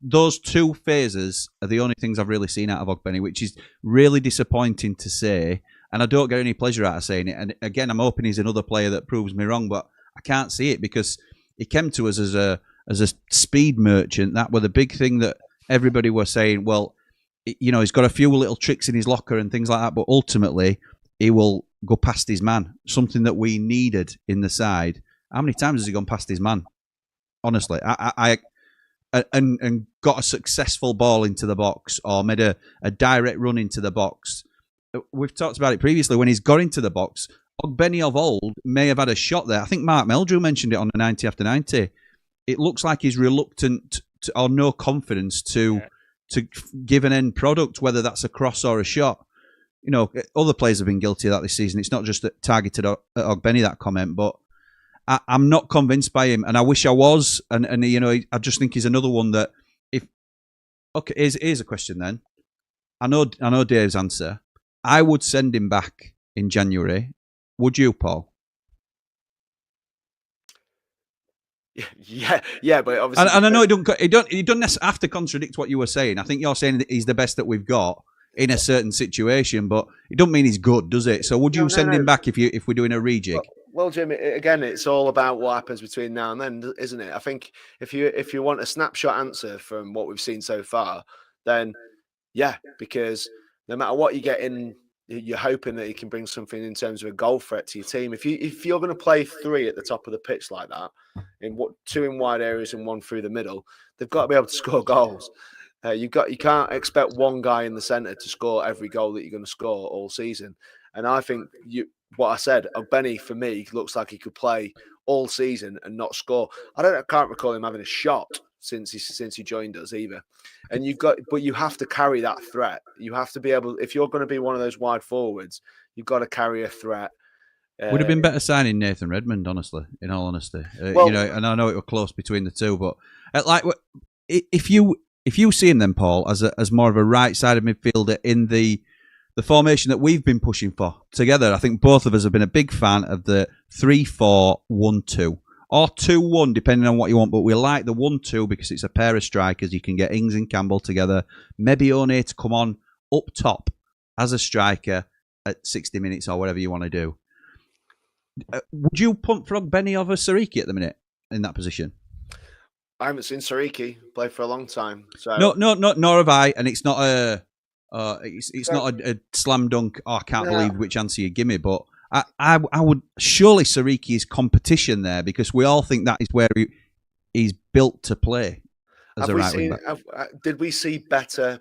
those two phases are the only things I've really seen out of Ogbene, which is really disappointing to say. And I don't get any pleasure out of saying it. And again, I'm hoping he's another player that proves me wrong, but I can't see it, because he came to us as a speed merchant. That were the big thing that everybody was saying. Well, he's got a few little tricks in his locker and things like that, but ultimately he will go past his man. Something that we needed in the side. How many times has he gone past his man? Honestly, and got a successful ball into the box, or made a direct run into the box. We've talked about it previously. When he's got into the box, Ogbene of old may have had a shot there. I think Mark Meldrew mentioned it on the 90 after 90. It looks like he's reluctant or no confidence to give an end product, whether that's a cross or a shot. Other players have been guilty of that this season. It's not just targeted at Ogbene, that comment, but I'm not convinced by him, and I wish I was. And I just think he's another one that here's a question then. I know Dave's answer. I would send him back in January. Would you, Paul? Yeah, but obviously, and I know he doesn't have to contradict what you were saying. I think you're saying that he's the best that we've got in a certain situation, but it doesn't mean he's good, does it? So would you send him back if we're doing a rejig? Well, Jim, again, it's all about what happens between now and then, isn't it? I think if you want a snapshot answer from what we've seen so far, then yeah, because no matter what you get in you're hoping that he can bring something in terms of a goal threat to your team. If you're going to play 3 at the top of the pitch like that, in 2 in wide areas and 1 through the middle, they've got to be able to score goals. You can't expect one guy in the centre to score every goal that you're going to score all season. And I think what I said, Benny for me looks like he could play all season and not score. I can't recall him having a shot since he joined us either. And but you have to carry that threat. You have to be able, if you're going to be one of those wide forwards, you've got to carry a threat. Would have been better signing Nathan Redmond, honestly. In all honesty, well, and I know it was close between the two, but if you see him then, Paul, as more of a right-sided midfielder in the formation that we've been pushing for together, I think both of us have been a big fan of the 3-4-1-2 or 2-1, depending on what you want. But we like the 1-2 because it's a pair of strikers. You can get Ings and Campbell together. Maybe One to come on up top as a striker at 60 minutes or whatever you want to do. Would you punt frog Benny over Sariki at the minute in that position? I haven't seen Sariki play for a long time. So No, nor have I. And it's not it's not a slam dunk. Oh, I can't believe which answer you give me. But I would surely Sariki's competition there, because we all think that is where he's built to play as a right wing back. Did we see better,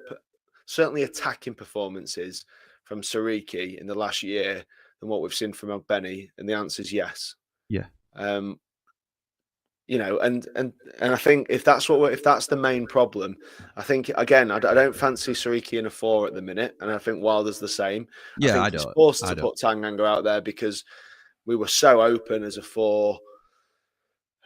certainly attacking performances from Sariki in the last year than what we've seen from Benny? And the answer is yes. Yeah. And I think if that's the main problem, I think again I don't fancy Sariki in a 4 at the minute, and I think Wilder's the same. Yeah, I think he's forced to put Tanganga out there because we were so open as a 4.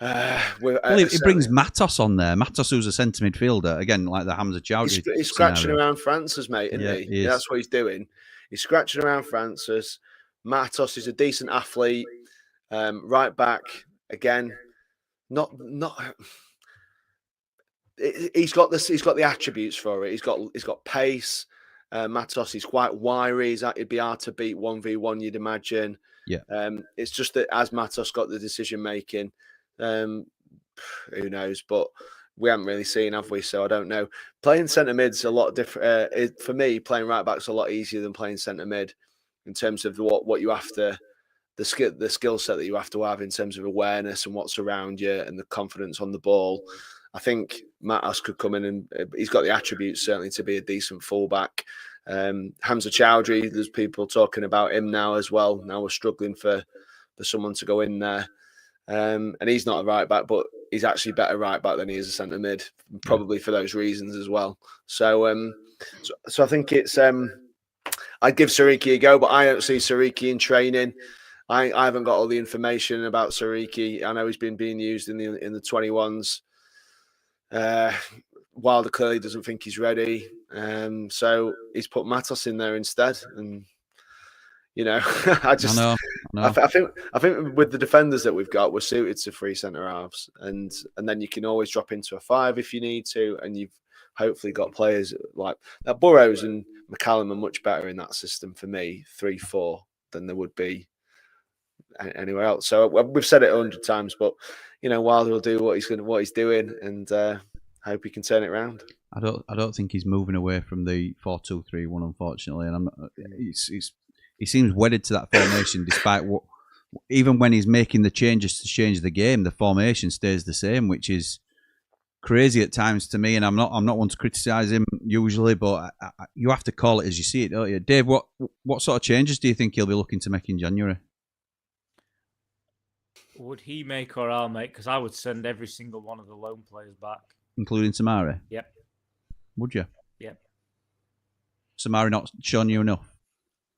It brings Matos on there. Matos, who's a centre midfielder, again, like the Hamza Chowdhury. He's scratching around Francis, mate, isn't he? That's what he's doing. He's scratching around Francis. Matos is a decent athlete, right back again. He's got the attributes for it. He's got pace. Matos is quite wiry. It'd be hard to beat 1v1, you'd imagine. Yeah. It's just that as Matos got the decision making, who knows? But we haven't really seen, have we? So I don't know. Playing centre mid's a lot different. For me, playing right back's a lot easier than playing centre mid in terms of what you have to. The skill set that you have to have in terms of awareness and what's around you and the confidence on the ball. I think Matos could come in and he's got the attributes certainly to be a decent fullback. Hamza Chowdhury, there's people talking about him now as well. Now we're struggling for someone to go in there. And he's not a right back, but he's actually better right back than he is a centre mid, probably for those reasons as well. So I think it's I'd give Sariki a go, but I don't see Sariki in training. I haven't got all the information about Sariki. I know he's been being used in the 21s. Wilder clearly doesn't think he's ready, so he's put Matos in there instead. And I think with the defenders that we've got, we're suited to 3 centre halves, and then you can always drop into a 5 if you need to, and you've hopefully got players like that. Burrows and McCallum are much better in that system for me, 3-4, than there would be anywhere else. So we've said it 100 times, but Wilder will do what he's doing, and hope he can turn it around. I don't think he's moving away from the 4-2-3-1, unfortunately, and he seems wedded to that formation. Despite even when he's making the changes to change the game, the formation stays the same, which is crazy at times to me. And I'm not one to criticise him usually, but you have to call it as you see it, don't you? Dave, what sort of changes do you think he'll be looking to make in January? Would he make or I'll make? Because I would send every single one of the loan players back. Including Samari? Yep. Would you? Yep. Samari not shown you enough?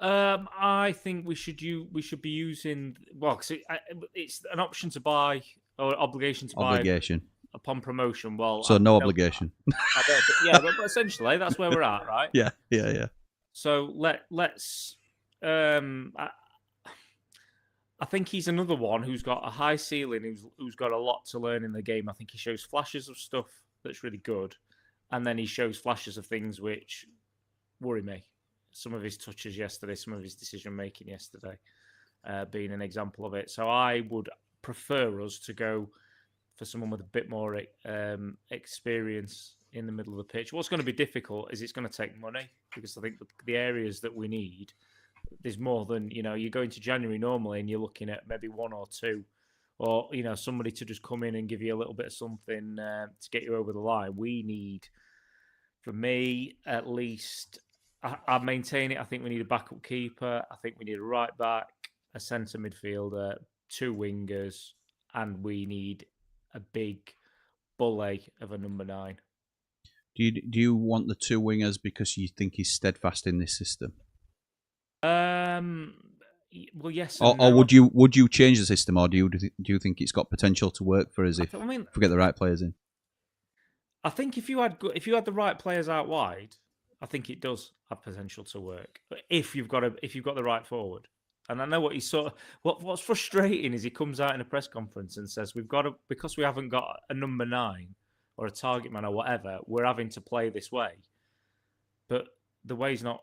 I think we should be using, well, because it's an option to buy or obligation to buy upon promotion. Well, so no obligation. I don't think, yeah, but essentially that's where we're at, right? Yeah. So let's. I think he's another one who's got a high ceiling, who's got a lot to learn in the game. I think he shows flashes of stuff that's really good, and then he shows flashes of things which worry me. Some of his touches yesterday, some of his decision-making yesterday being an example of it. So I would prefer us to go for someone with a bit more experience in the middle of the pitch. What's going to be difficult is it's going to take money, because I think the areas that we need there's more than, you go into January normally and you're looking at maybe 1 or 2, or, somebody to just come in and give you a little bit of something to get you over the line. We need, for me, at least, I maintain it. I think we need a backup keeper. I think we need a right back, a centre midfielder, 2 wingers, and we need a big bully of a number 9. Do you want the 2 wingers because you think he's steadfast in this system? Well, yes. Or no. would you change the system, or do you think it's got potential to work for us if we get the right players in? I think if you had the right players out wide, I think it does have potential to work. But if you've got the right forward, and I know what he's what's frustrating is he comes out in a press conference and says because we haven't got a number 9 or a target man or whatever, we're having to play this way. But the way's not.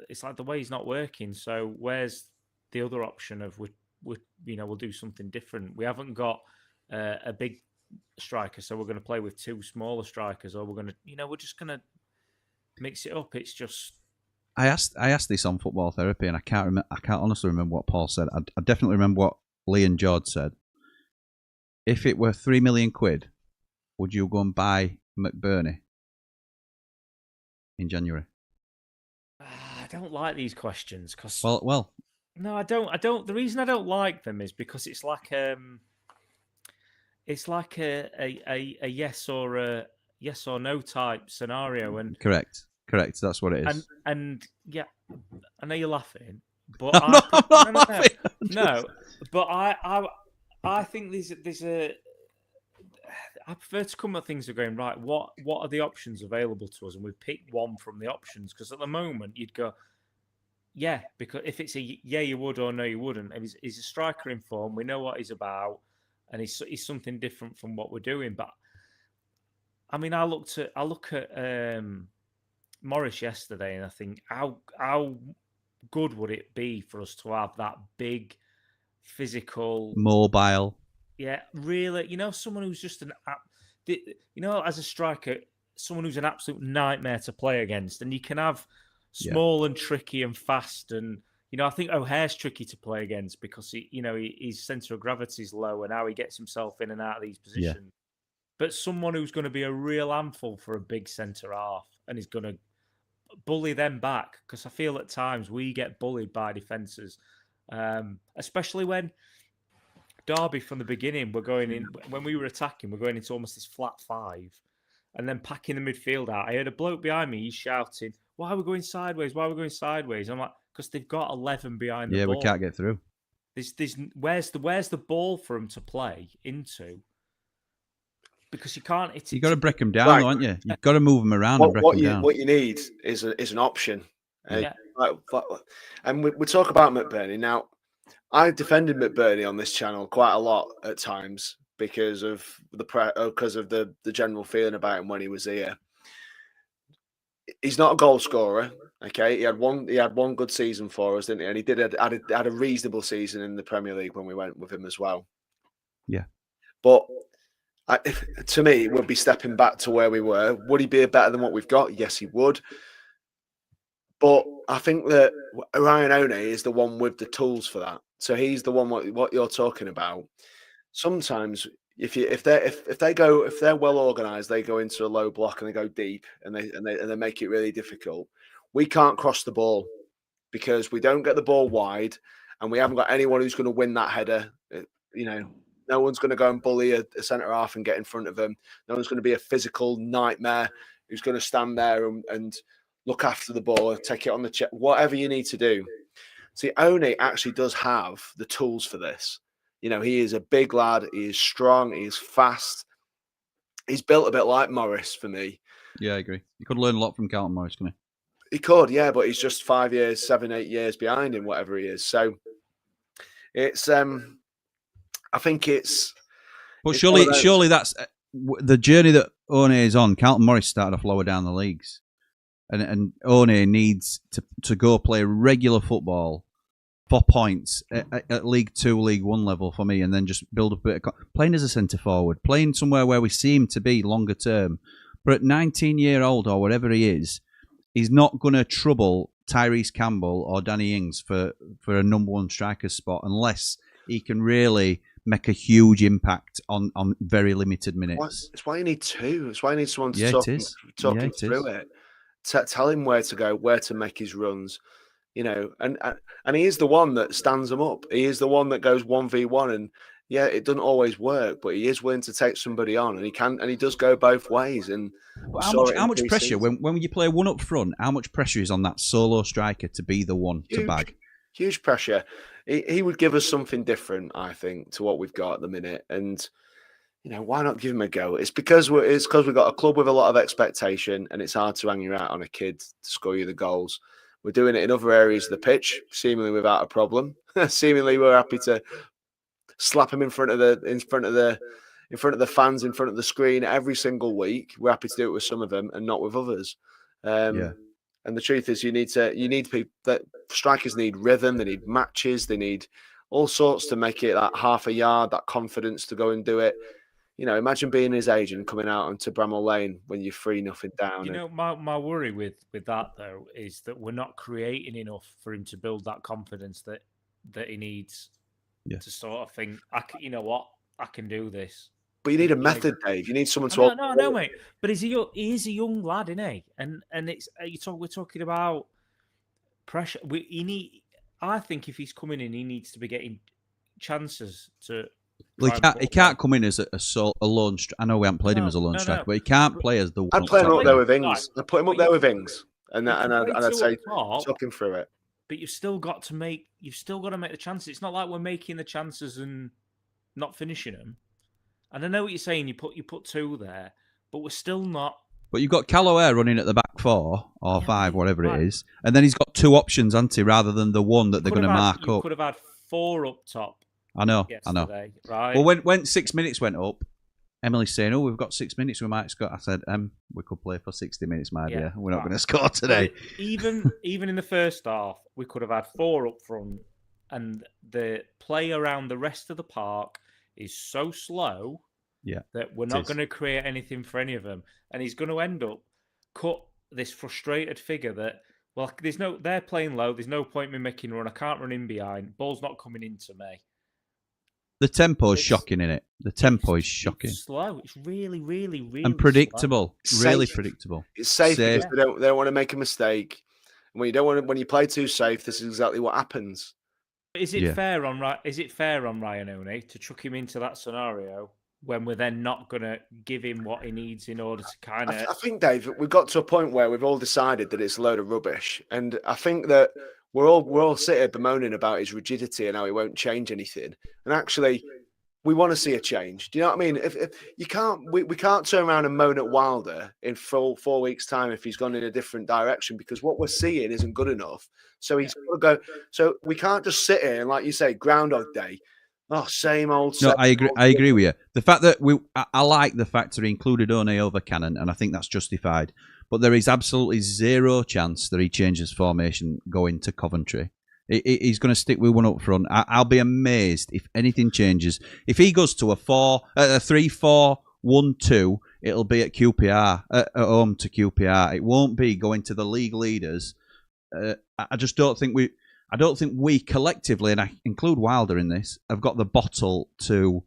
It's like the way's not working. So where's the other option of we'll do something different? We haven't got a big striker, so we're going to play with 2 smaller strikers, or we're going to, we're just going to mix it up. It's just. I asked this on Football Therapy, and I can't honestly remember what Paul said. I definitely remember what Lee and George said. If it were £3 million, would you go and buy McBurney in January? I don't like these questions because. Well. No, I don't. The reason I don't like them is because it's like a yes or no type scenario, and correct. That's what it is. And yeah, I know you're laughing, but I'm not laughing. No, but I think there's a. I prefer to come at things and going, right, what are the options available to us? And we've picked one from the options, because at the moment you'd go, yeah, because if it's a yeah you would or no you wouldn't, and he's a striker in form, we know what he's about, and he's something different from what we're doing. But I mean, I look at Morris yesterday, and I think how good would it be for us to have that big, physical, mobile. Yeah, really. Someone who's just as a striker, someone who's an absolute nightmare to play against. And you can have small and tricky and fast. And, I think O'Hare's tricky to play against because, his centre of gravity is low and how he gets himself in and out of these positions. Yeah. But someone who's going to be a real handful for a big centre half and is going to bully them back, because I feel at times we get bullied by defences, especially when Derby from the beginning, we're going in, when we were attacking, we're going into almost this flat 5 and then packing the midfield out. I heard a bloke behind me, he's shouting, why are we going sideways? Why are we going sideways? I'm like, because they've got 11 behind the ball. Yeah, we can't get through. Where's the ball for them to play into? Because you can't. You've got to break them down, haven't you? You've got to move them around and break them down. What you need is an option. And we talk about McBurney. Now, I defended McBurney on this channel quite a lot at times because of the general feeling about him when he was here. He's not a goal scorer, okay? He had one good season for us, didn't he? And he had a reasonable season in the Premier League when we went with him as well. Yeah, but to me, it would be stepping back to where we were. Would he be better than what we've got? Yes, he would. But I think that Ryan One is the one with the tools for that. So he's the one what you're talking about. Sometimes if they're well organized, they go into a low block and they go deep and they make it really difficult. We can't cross the ball because we don't get the ball wide, and we haven't got anyone who's going to win that header. No one's going to go and bully a centre half and get in front of them. No one's going to be a physical nightmare who's going to stand there and look after the ball and take it on the chest. Whatever you need to do. See, One actually does have the tools for this. He is a big lad. He is strong. He is fast. He's built a bit like Morris for me. Yeah, I agree. You could learn a lot from Carlton Morris, couldn't he? He could, yeah, but he's just 5 years, 7, 8 years behind him, whatever he is. So it's, I think it's. But surely that's the journey that One is on. Carlton Morris started off lower down the leagues, and One needs to go play regular football for points at League 2, League 1 level for me, and then just build up a bit of playing as a centre forward, playing somewhere where we see him to be longer term. But at 19-year-old or whatever he is, he's not going to trouble Tyrese Campbell or Danny Ings for a number one striker spot unless he can really make a huge impact on very limited minutes. It's why you need two. It's why you need someone to Yeah, talk it is. him Yeah, it through is. it. Tell him where to go, where to make his runs. You know, and he is the one that stands them up. He is the one that goes 1v1, and yeah, it doesn't always work, but he is willing to take somebody on, and he does go both ways. And But how much pressure when you play one up front? How much pressure is on that solo striker to be the one to bag? Huge pressure. He would give us something different, I think, to what we've got at the minute. And you know, why not give him a go? It's because we've got a club with a lot of expectation, and it's hard to hang your hat on a kid to score you the goals. We're doing it in other areas of the pitch, seemingly without a problem. Seemingly, we're happy to slap him in front of the fans, in front of the screen every single week. We're happy to do it with some of them and not with others. And the truth is, you need people that strikers need rhythm, they need matches, they need all sorts to make it that half a yard, that confidence to go and do it. You know, imagine being his agent coming out onto Bramall Lane when you're 3-0 down. You know, my worry with that though is that we're not creating enough for him to build that confidence that he needs to sort of think, you know what, I can do this. But you need a method, Dave. You need someone to. No, mate. But he is a young lad, isn't he? And it's we're talking about pressure. I think if he's coming in, he needs to be getting chances to. Well, he can't come in as a lone striker. I know we haven't played him as a lone striker, but he can't play as the. I'd play him up there with Ings. I'd put him up there with Ings, and I'd say talk him through it. But you've still got to make the chances. It's not like we're making the chances and not finishing them. And I know what you're saying. You put two there, but we're still not. But you've got Calloway running at the back 4 or 5, whatever it is, and then he's got 2 options, hasn't he, rather than the one that they're going to mark up. You could have had 4 up top. I know. Right. Well, when 6 minutes went up, Emily's saying, "Oh, we've got 6 minutes. We might score." I said, "We could play for 60 minutes, my dear. We're not going to score today." Even in the first half, we could have had 4 up front, and the play around the rest of the park is so slow that we're not going to create anything for any of them, and he's going to end up cut this frustrated figure that. Well, they're playing low. There's no point in me making a run. I can't run in behind. Ball's not coming into me. The tempo is shocking, innit? The tempo is shocking. It's slow. It's really, really, really and predictable. Slow. Really predictable. It's safe because they don't want to make a mistake. And when you play too safe, this is exactly what happens. Is it fair on Ryan Owney to chuck him into that scenario when we're then not going to give him what he needs in order to kind of... I think, Dave, we've got to a point where we've all decided that it's a load of rubbish. And I think that we're all sitting here bemoaning about his rigidity and how he won't change anything. And actually, we want to see a change. Do you know what I mean? If you can't, we can't turn around and moan at Wilder in 4 weeks' time if he's gone in a different direction, because what we're seeing isn't good enough. So he's got to go. So we can't just sit here and, like you say, Groundhog Day. Oh, same old. No, I agree with you. The fact that I like the fact that he included One over Cannon, and I think that's justified. But there is absolutely zero chance that he changes formation going to Coventry. He's going to stick with one up front. I'll be amazed if anything changes. If he goes to a 3-4-1-2, it'll be at QPR, at home to QPR. It won't be going to the league leaders. I just don't think we collectively, and I include Wilder in this, have got the bottle to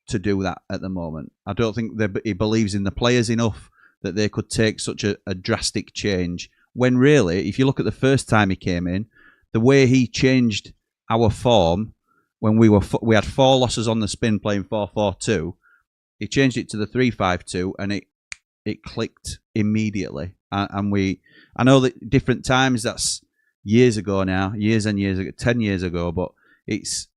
do that at the moment. I don't think he believes in the players enough that they could take such a drastic change. When really, if you look at the first time he came in, the way he changed our form when we had 4 losses on the spin playing 4-4-2, he changed it to the 3-5-2 and it clicked immediately. And I know that different times, that's years ago now, years and years ago, 10 years ago, but it's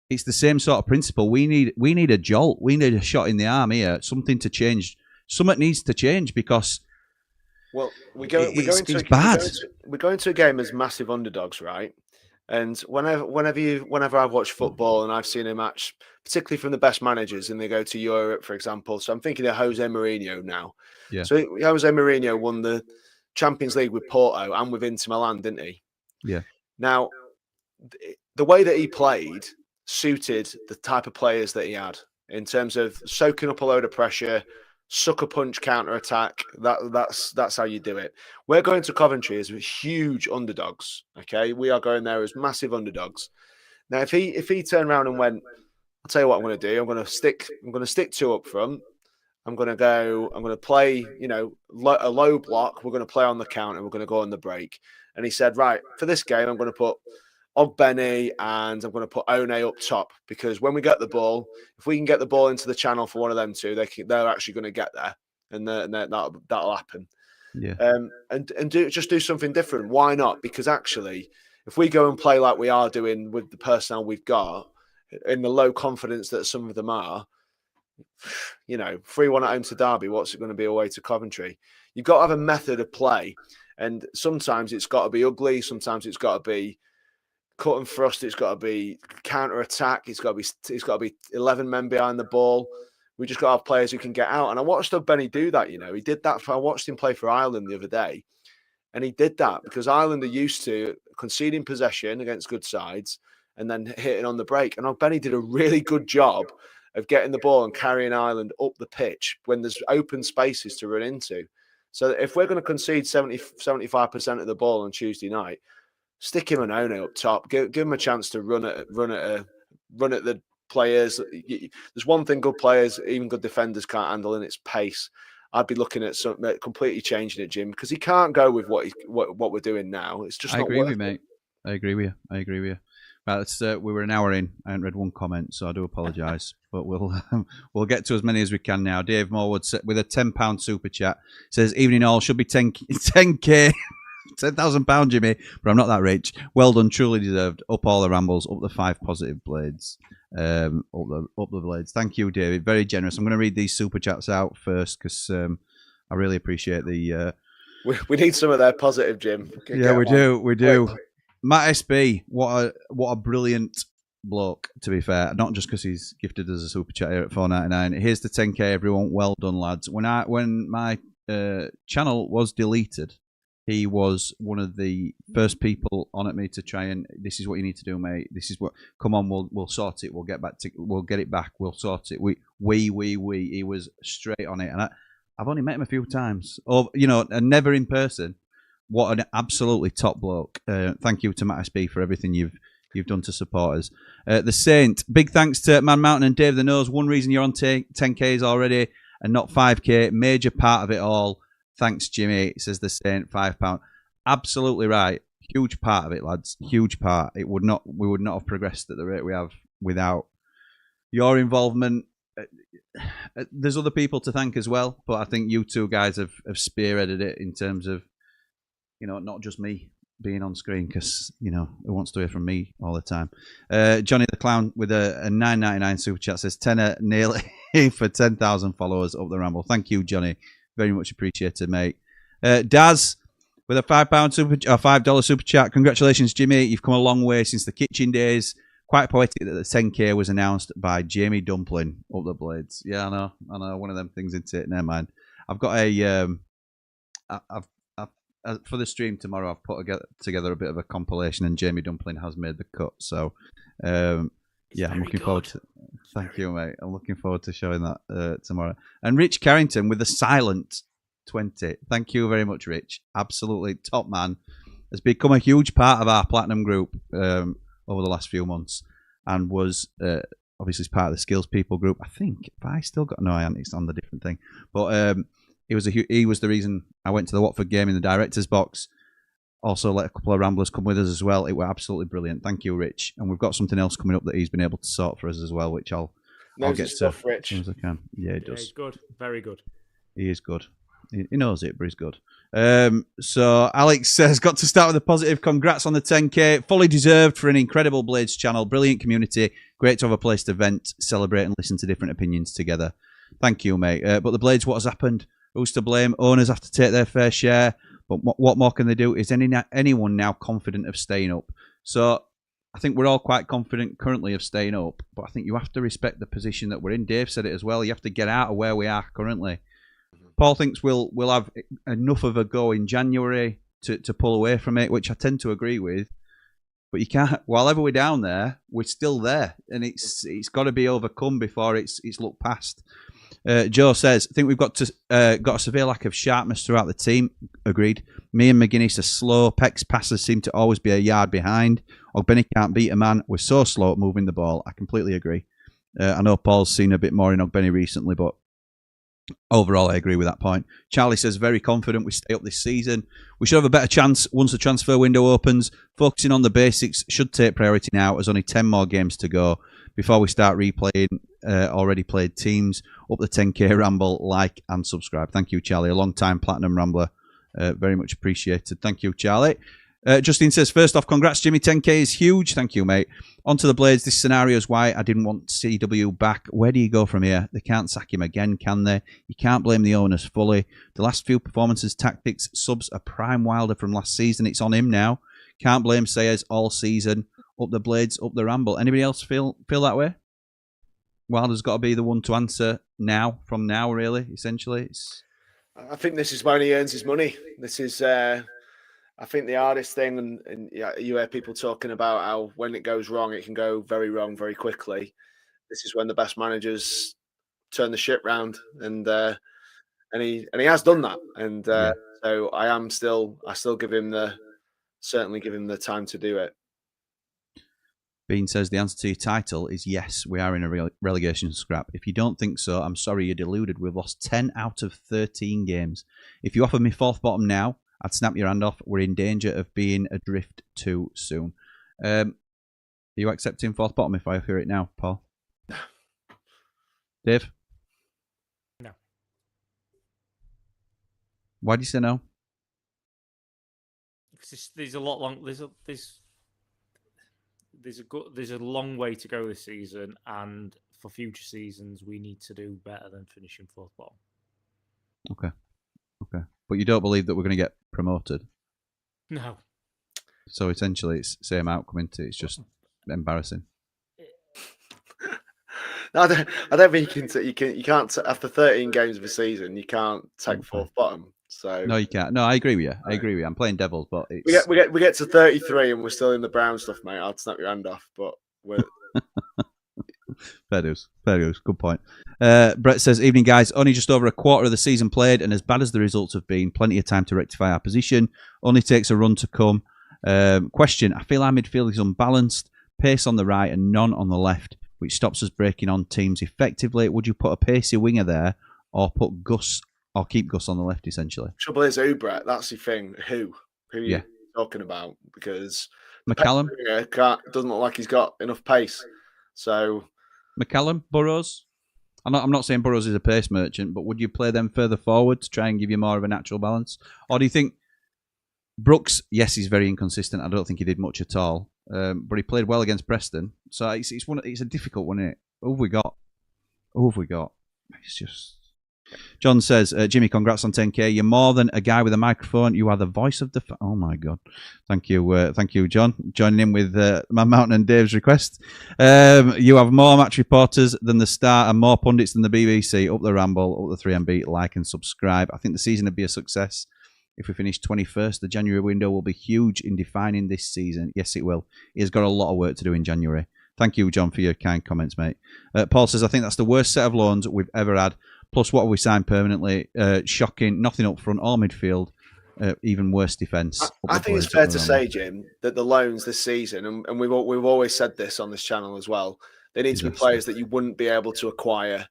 the same sort of principle. We need a jolt. We need a shot in the arm here. Something to change. Something needs to change because we're going to a game as massive underdogs, right? And whenever I've watched football and I've seen a match, particularly from the best managers, and they go to Europe, for example. So I'm thinking of Jose Mourinho now. Yeah. So Jose Mourinho won the Champions League with Porto and with Inter Milan, didn't he? Yeah. Now, the way that he played suited the type of players that he had in terms of soaking up a load of pressure, sucker punch, counter attack. That's how you do it. We're going to Coventry as huge underdogs. Okay, we are going there as massive underdogs. Now, if he turned around and went, I'll tell you what I'm going to do. I'm going to stick 2 up front. I'm going to play, a low block. We're going to play on the counter. We're going to go on the break. And he said, right, for this game, I'm going to put Benny and I'm going to put One up top, because when we get the ball, if we can get the ball into the channel for one of them two, they're actually going to get there, and that'll happen. Yeah. And do something different. Why not? Because actually, if we go and play like we are doing with the personnel we've got, in the low confidence that some of them are, 3-1 at home to Derby, what's it going to be away to Coventry? You've got to have a method of play, and sometimes it's got to be ugly, sometimes it's got to be cut and thrust, it's got to be counter attack, it's got to be 11 men behind the ball. We just got to have players who can get out. And I watched Benny do that. He did that. I watched him play for Ireland the other day, and he did that because Ireland are used to conceding possession against good sides and then hitting on the break. And Benny did a really good job of getting the ball and carrying Ireland up the pitch when there's open spaces to run into. So if we're going to concede 75% of the ball on Tuesday night, stick him an One up top. Give him a chance to run at the players. There's one thing good players, even good defenders, can't handle, and it's pace. I'd be looking at completely changing it, Jim, because he can't go with what we're doing now. It's just not agree with you, working. mate. I agree with you. Right, we were an hour in. I haven't read one comment, so I do apologise. But we'll get to as many as we can now. Dave Morwood with a £10 super chat says, "Evening all, should be 10k, £10,000, Jimmy, but I'm not that rich. Well done, truly deserved. Up all the rambles, up the 5 positive blades, up the blades. Thank you, David. Very generous. I'm going to read these super chats out first because I really appreciate the. We need some of their positive, Jim. Yeah, we do. Matt SB, what a brilliant bloke, to be fair. Not just because he's gifted us a super chat here at $4.99. Here's the 10k, everyone. Well done, lads. When my channel was deleted, he was one of the first people on at me to try and, this is what you need to do, mate. This is what, come on, we'll sort it. We'll get it back. We'll sort it. He was straight on it. And I've only met him a few times, and never in person. What an absolutely top bloke. Thank you to Matt SB for everything you've done to support us. The Saint, big thanks to Man Mountain and Dave the Nose. One reason you're on 10Ks already and not 5K, major part of it all. Thanks, Jimmy, says the Saint, £5. Absolutely right. Huge part of it, lads. Huge part. We would not have progressed at the rate we have without your involvement. There's other people to thank as well, but I think you two guys have spearheaded it in terms of, not just me being on screen, because, who wants to hear from me all the time. Johnny the Clown with a $9.99 super chat says, tenner nearly for 10,000 followers up the Ramble. Thank you, Johnny. Very much appreciated, mate. Daz with a $5 super chat. Congratulations, Jimmy. You've come a long way since the kitchen days. Quite poetic that the 10k was announced by Jamie Dumpling up the blades. Yeah, I know. One of them things into it. Never mind. I've got for the stream tomorrow, I've put together a bit of a compilation, and Jamie Dumpling has made the cut. So, I'm looking forward to. Thank you, mate. I'm looking forward to showing that tomorrow. And Rich Carrington with a silent 20. Thank you very much, Rich. Absolutely top man. Has become a huge part of our Platinum group over the last few months, and was obviously part of the Skills People group. I think, if I still got it's on the different thing, but he was the reason I went to the Watford game in the director's box. Also let a couple of Ramblers come with us as well. It was absolutely brilliant. Thank you, Rich. And we've got something else coming up that he's been able to sort for us as well, which I'll get stuff, to Rich. as soon as I can. Yeah, he does. He's good. Very good. He is good. He knows it, but he's good. So Alex says, got to start with a positive. Congrats on the 10k. Fully deserved for an incredible Blades channel. Brilliant community. Great to have a place to vent, celebrate, and listen to different opinions together. Thank you, mate. But the Blades, what has happened? Who's to blame? Owners have to take their fair share. But what more can they do? Is anyone now confident of staying up? So I think we're all quite confident currently of staying up. But I think you have to respect the position that we're in. Dave said it as well. You have to get out of where we are currently. Paul thinks we'll have enough of a go in January to pull away from it, which I tend to agree with. But you can't. While ever we're down there, we're still there, and it's got to be overcome before it's looked past. Joe says, I think we've got a severe lack of sharpness throughout the team. Agreed. Me and McGuinness are slow. Peck's passes seem to always be a yard behind. Ogbenny can't beat a man. We're so slow at moving the ball. I completely agree. I know Paul's seen a bit more in Ogbenny recently, but overall, I agree with that point. Charlie says, very confident we stay up this season. We should have a better chance once the transfer window opens. Focusing on the basics should take priority now, as only 10 more games to go before we start replaying already played teams. Up the 10k Ramble, like and subscribe. Thank you, Charlie. A long-time Platinum Rambler. Very much appreciated. Thank you, Charlie. Justin says, first off, congrats, Jimmy. 10k is huge. Thank you, mate. On to the Blades. This scenario is why I didn't want CW back. Where do you go from here? They can't sack him again, can they? You can't blame the owners fully. The last few performances, tactics, subs are prime Wilder from last season. It's on him now. Can't blame Sayers all season. Up the Blades, up the Ramble. Anybody else feel that way? Wilder's got to be the one to answer now, from now, really, essentially. I think this is when he earns his money. This is... I think the hardest thing, and yeah, you hear people talking about how when it goes wrong, it can go very wrong very quickly. This is when the best managers turn the ship round, and he has done that. And so I still certainly give him the time to do it. Bean says the answer to your title is yes, we are in a relegation scrap. If you don't think so, I'm sorry, you're deluded. We've lost 10 out of 13 games. If you offer me fourth bottom now, I'd snap your hand off. We're in danger of being adrift too soon. Are you accepting fourth bottom if I hear it now, Paul? No. Dave? No. Why do you say no? Because there's a lot long. There's a long way to go this season, and for future seasons, we need to do better than finishing fourth bottom. Okay. But you don't believe that we're going to get promoted? No. So essentially, it's the same outcome, isn't it? It's just embarrassing. No, I don't think you can't after 13 games of a season, you can't take fourth bottom. So no, you can't. No, I agree with you. I'm playing devils, but it's... we get to 33 and we're still in the brown stuff, mate. I'd snap your hand off, but we're. Fair dues. Good point. Brett says, evening guys, only just over a quarter of the season played, and as bad as the results have been, plenty of time to rectify our position. Only takes a run to come. Question, I feel our midfield is unbalanced, pace on the right and none on the left, which stops us breaking on teams effectively. Would you put a pacey winger there, or put Gus, or keep Gus on the left, essentially? Trouble is, who, Brett? That's the thing. Who are you talking about? Because McCallum doesn't look like he's got enough pace. So McCallum, Burrows. I'm not saying Burrows is a pace merchant, but would you play them further forward to try and give you more of a natural balance? Or do you think Brooks, yes, he's very inconsistent. I don't think he did much at all. But he played well against Preston. So it's a difficult one, isn't it? Who have we got? It's just... John says, Jimmy, congrats on 10k. You're more than a guy with a microphone. You are the voice of the... Oh, my God. Thank you, John. Joining in with Man Mountain and Dave's request. You have more match reporters than the Star and more pundits than the BBC. Up the Ramble, up the 3MB, like and subscribe. I think the season would be a success. If we finish 21st, the January window will be huge in defining this season. Yes, it will. He has got a lot of work to do in January. Thank you, John, for your kind comments, mate. Paul says, I think that's the worst set of loans we've ever had. Plus, what have we signed permanently? Shocking. Nothing up front or midfield. Even worse defence. I think it's fair to say, Jim, that the loans this season, and we've always said this on this channel as well, they need to be players that you wouldn't be able to acquire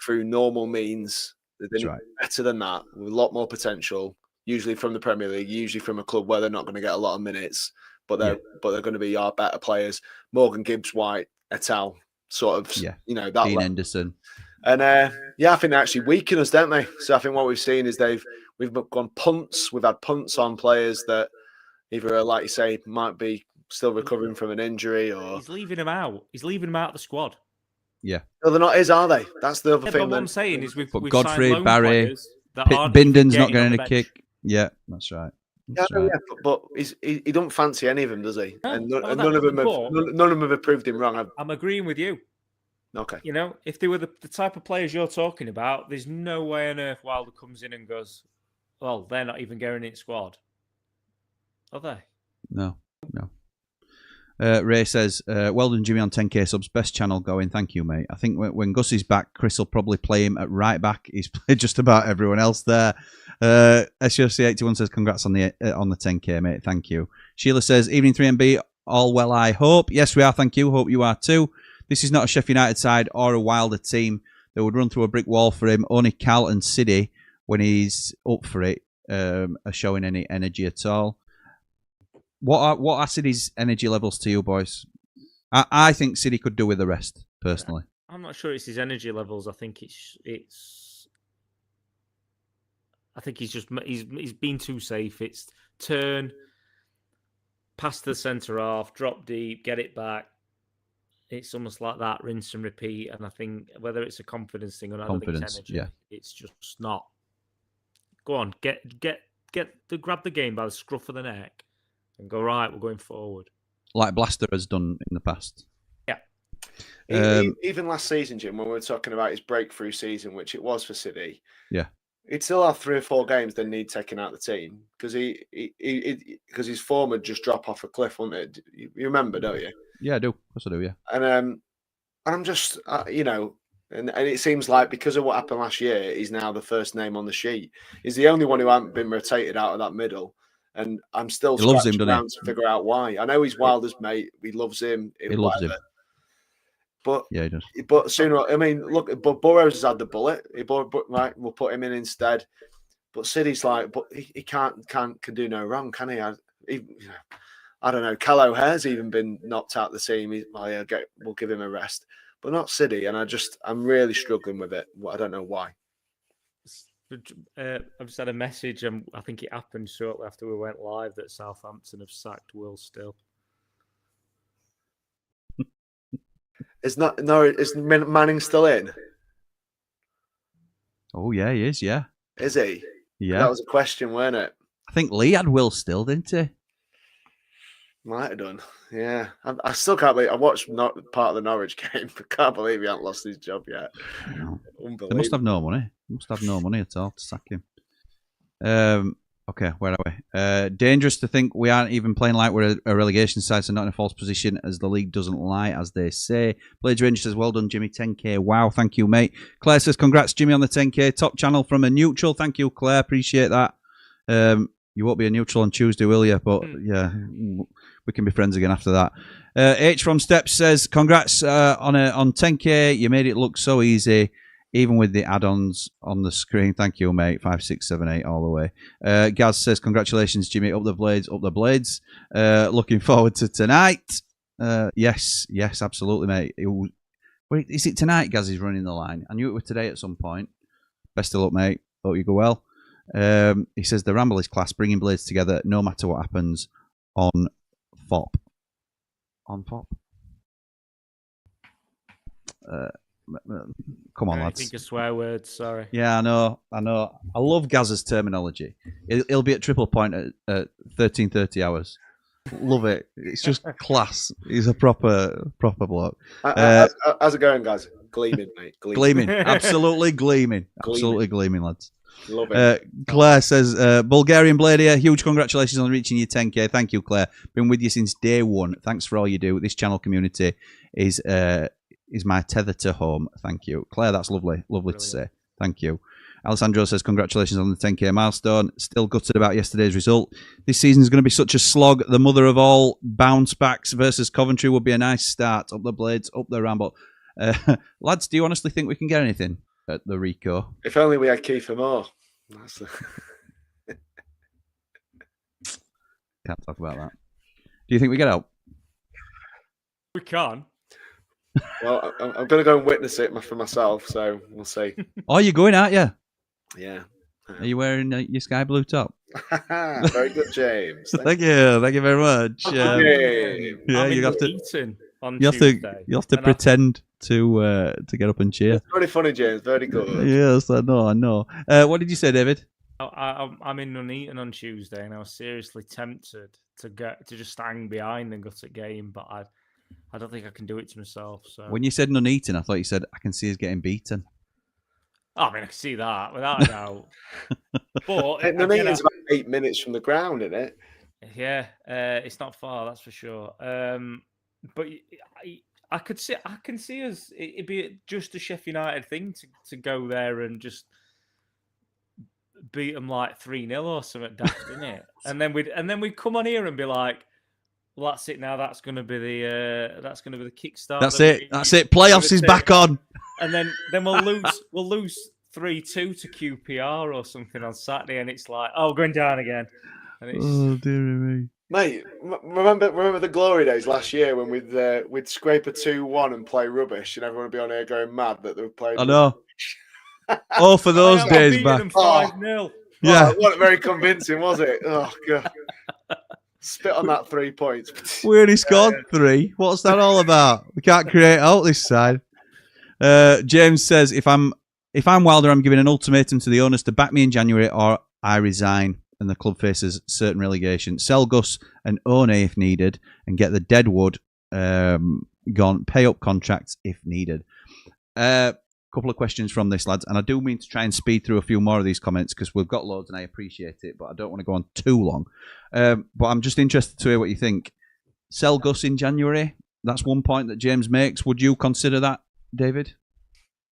through normal means. They need to be better than that, with a lot more potential, usually from the Premier League, usually from a club where they're not going to get a lot of minutes, but they're going to be our better players. Morgan Gibbs White, et al. Sort of, that Dean Henderson. And I think they actually weaken us, don't they? So I think what we've seen is we've gone punts. We've had punts on players that either, like you say, might be still recovering from an injury, or he's leaving him out. He's leaving him out of the squad. Yeah, no, they're not his, are they? That's the other thing. But what I'm saying is we've Godfrey, signed Barry, Binden's not getting a kick. Yeah, that's right. But he don't fancy any of them, does he? No, and none of them have proved him wrong. I'm agreeing with you. Okay. If they were the type of players you're talking about, there's no way on earth Wilder comes in and goes, well, they're not even getting in squad. Are they? No. Ray says, well done, Jimmy, on 10k subs. Best channel going. Thank you, mate. I think when Gus is back, Chris will probably play him at right back. He's played just about everyone else there. SUFC 81 says, congrats on the 10k, mate. Thank you. Sheila says, evening 3MB, all well, I hope. Yes, we are. Thank you. Hope you are too. This is not a Sheffield United side or a Wilder team that would run through a brick wall for him. Only Cal and City, when he's up for it, are showing any energy at all. What are City's energy levels to you, boys? I think City could do with the rest, personally. I'm not sure it's his energy levels. I think I think he's been too safe. It's turn, pass to the centre half, drop deep, get it back. It's almost like that, rinse and repeat. And I think whether it's a confidence thing or not, I don't think it's energy. Yeah. It's just not. Go on, grab the game by the scruff of the neck and go, right, we're going forward. Like Blaster has done in the past. Yeah. Even last season, Jim, when we were talking about his breakthrough season, which it was for City, yeah, he'd still have 3 or 4 games that need taking out the team because because his form would just drop off a cliff, wouldn't it? You remember, don't you? Yeah, I do. Of course I do, yeah. And I'm just, and it seems like because of what happened last year, he's now the first name on the sheet. He's the only one who hasn't been rotated out of that middle. And I'm still scratching around to figure out why. I know he's Wilder's mate. He loves him. He loves him. But yeah, he does. But sooner, I mean, look, but Burrows has had the bullet. Right, we'll put him in instead. But City's like, but he can do no wrong, can he? I don't know. Cal O'Hare's even been knocked out the team. We'll give him a rest, but not City. And I'm really struggling with it. I don't know why. I've just had a message, and I think it happened shortly after we went live, that Southampton have sacked Will Still. Is Manning still in? Oh yeah, he is. Yeah, is he? Yeah, that was a question, weren't it? I think Lee had Will Still, didn't he? Might have done. Yeah, I still can't believe I watched part of the Norwich game, but can't believe he hasn't lost his job yet. Unbelievable. They must have no money. Must have no money at all to sack him. Okay, where are we? Dangerous to think we aren't even playing like we're a relegation side, so not in a false position, as the league doesn't lie, as they say. Blades Ranger says, well done, Jimmy, 10k. Wow, thank you, mate. Claire says, congrats, Jimmy, on the 10k. Top channel from a neutral. Thank you, Claire. Appreciate that. You won't be a neutral on Tuesday, will you? But yeah, we can be friends again after that. H from Steps says, congrats on 10k. You made it look so easy, even with the add-ons on the screen. Thank you, mate. 5, 6, 7, 8 all the way. Gaz says, congratulations, Jimmy. Up the blades, up the blades. Looking forward to tonight. Yes, absolutely, mate. Is it tonight, Gaz is running the line? I knew it was today at some point. Best of luck, mate. Hope you go well. He says, the Ramble is class, bringing blades together no matter what happens on FOP. On FOP? Come on, lads. I think of swear words, sorry. Yeah, I know. I love Gaz's terminology. He'll be at triple point at 13:30 Love it. It's just class. He's a proper bloke. How's it going, guys? Gleaming, mate. Gleaming. Absolutely gleaming. Absolutely gleaming, lads. Love it. Claire says, Bulgarian Blade here. Huge congratulations on reaching your 10k. Thank you, Claire. Been with you since day one. Thanks for all you do. This channel community is my tether to home. Thank you, Claire. That's lovely. Lovely to say. Thank you. Alessandro says, congratulations on the 10k milestone. Still gutted about yesterday's result. This season is going to be such a slog. The mother of all bounce backs versus Coventry would be a nice start. Up the blades, up the Ramble. Lads, do you honestly think we can get anything at the Rico? If only we had Kiefer Moore. Can't talk about that. Do you think we get out? We can. Well, I'm going to go and witness it for myself, so we'll see. Oh, you're going, aren't you? Yeah. Are you wearing your sky blue top? Very good, James. Thank you very much. Yeah, you have to. You have to pretend to get up and cheer. It's very funny, James. Very good. Yes, I know. What did you say, David? I'm in Nuneaton on Tuesday, and I was seriously tempted to just hang behind and go to the game, but I don't think I can do it to myself. So when you said Nuneaton, I thought you said I can see us getting beaten. Oh, I mean, I can see that without a doubt. But Nuneaton's about 8 minutes from the ground, isn't it? Yeah, it's not far, that's for sure. but I can see us. It'd be just a Sheffield United thing to go there and just beat them like 3-0 or something daft, isn't it? And then we'd come on here and be like, well, that's it now. That's going to be the kickstart. That's it. Playoffs is back on. And then we'll lose 3-2 to QPR or something on Saturday, and it's like, oh, going down again. And it's, Oh dear me, Mate, remember the glory days last year when we'd scrape a 2-1 and play rubbish, and everyone would be on here going mad that they were playing. I know. Oh, for those days back. Them 5-0. Yeah, it wasn't very convincing, was it? Oh god, spit on that 3 points. we only scored 3. What's that all about? We can't create out this side. James says, if I'm Wilder, I'm giving an ultimatum to the owners to back me in January or I resign and the club faces certain relegation. Sell Gus and One if needed and get the Deadwood gone. Pay up contracts if needed. Couple of questions from this, lads, and I do mean to try and speed through a few more of these comments because we've got loads and I appreciate it, but I don't want to go on too long. But I'm just interested to hear what you think. Sell Gus in January. That's one point that James makes. Would you consider that, David?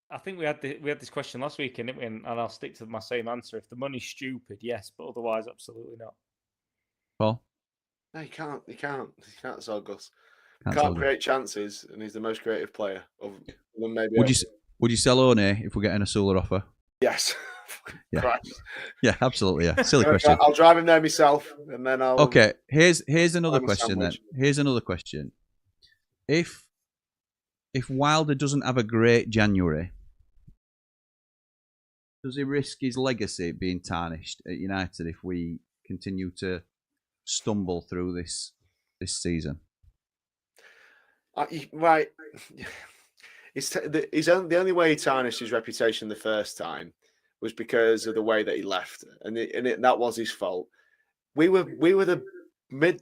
I think we had this question last week, didn't we? And I'll stick to my same answer. If the money's stupid, yes, but otherwise, absolutely not. Paul? No, you can't sell Gus. Can't create chances, and he's the most creative player of them. Maybe. Would you sell One if we're getting a Sula offer? Yes. Yeah. Yeah, absolutely. Yeah. Silly question. I'll drive him there myself, and then I'll. Okay. Here's another question then. Here's another question. If Wilder doesn't have a great January, does he risk his legacy being tarnished at United if we continue to stumble through this season? Right. The only way he tarnished his reputation the first time was because of the way that he left, and that was his fault. We were the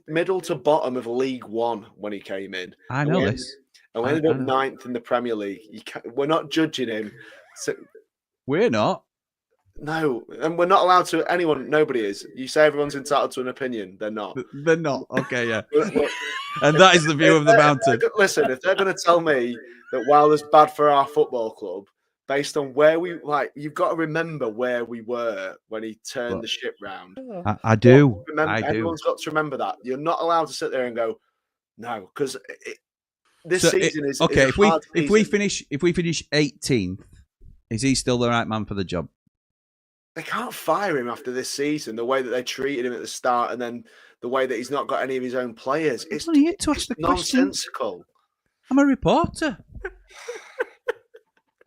middle to bottom of League One when he came in. I know this. And we ended up 9th in the Premier League. We're not judging him. So, we're not. No, and we're not allowed to. Nobody is. You say everyone's entitled to an opinion. They're not. They're not. Okay, yeah. And that is the view of the mountain. Listen, if they're going to tell me that Wilder's bad for our football club, based on where you've got to remember where we were when he turned the ship round. I do. Everyone's got to remember that. You're not allowed to sit there and go, no, because this season is okay. Is if we finish 18th, is he still the right man for the job? They can't fire him after this season. The way that they treated him at the start, and then the way that he's not got any of his own players. It's only here to ask the nonsensical. I'm a reporter.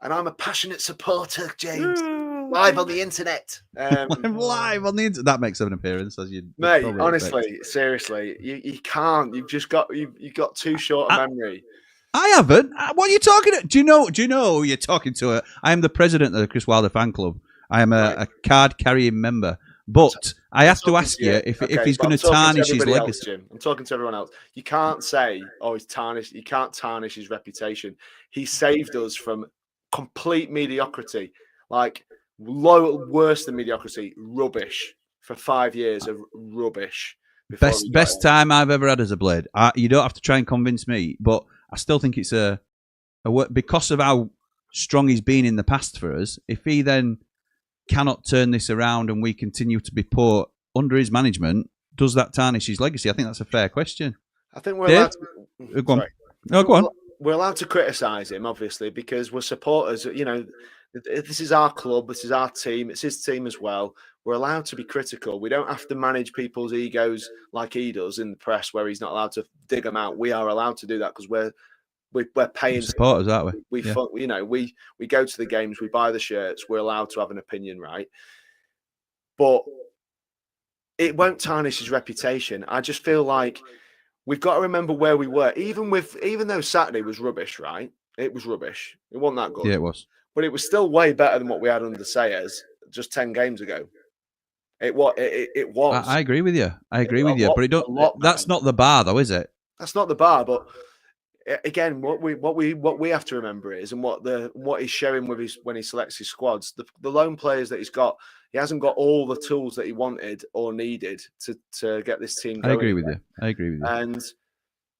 And I'm a passionate supporter, James. Live on the internet. I'm live on the internet. That makes an appearance, as you. Mate, honestly, seriously, you can't. You've got too short a memory. I haven't. What are you talking about? Do you know who you're talking to? I am the president of the Chris Wilder fan club. I am a card carrying member. But I have to ask you if he's going to tarnish his legacy. I'm talking to everyone else. You can't say, he's tarnished. You can't tarnish his reputation. He saved us from complete mediocrity, like worse than mediocrity, rubbish for 5 years of rubbish. Best time I've ever had as a Blade. You don't have to try and convince me, but I still think it's a because of how strong he's been in the past for us. If he then cannot turn this around and we continue to be poor under his management, does that tarnish his legacy? I think that's a fair question. I think we're allowed to, go on. No, go on. We're allowed to criticise him, obviously, because we're supporters. You know, this is our club, this is our team, it's his team as well. We're allowed to be critical. We don't have to manage people's egos like he does in the press, where he's not allowed to dig them out. We are allowed to do that because we're paying supporters, aren't we? We go to the games, we buy the shirts, we're allowed to have an opinion, right? But it won't tarnish his reputation. I just feel like we've got to remember where we were. Even though Saturday was rubbish, right? It was rubbish. It wasn't that good. Yeah, it was. But it was still way better than what we had under Sayers just 10 games ago. It was. I agree with you. But that's not the bar, though, is it? That's not the bar, but again, what we have to remember is, and what he's showing with when he selects his squads, the lone players that he's got, he hasn't got all the tools that he wanted or needed to get this team going. I agree with you. And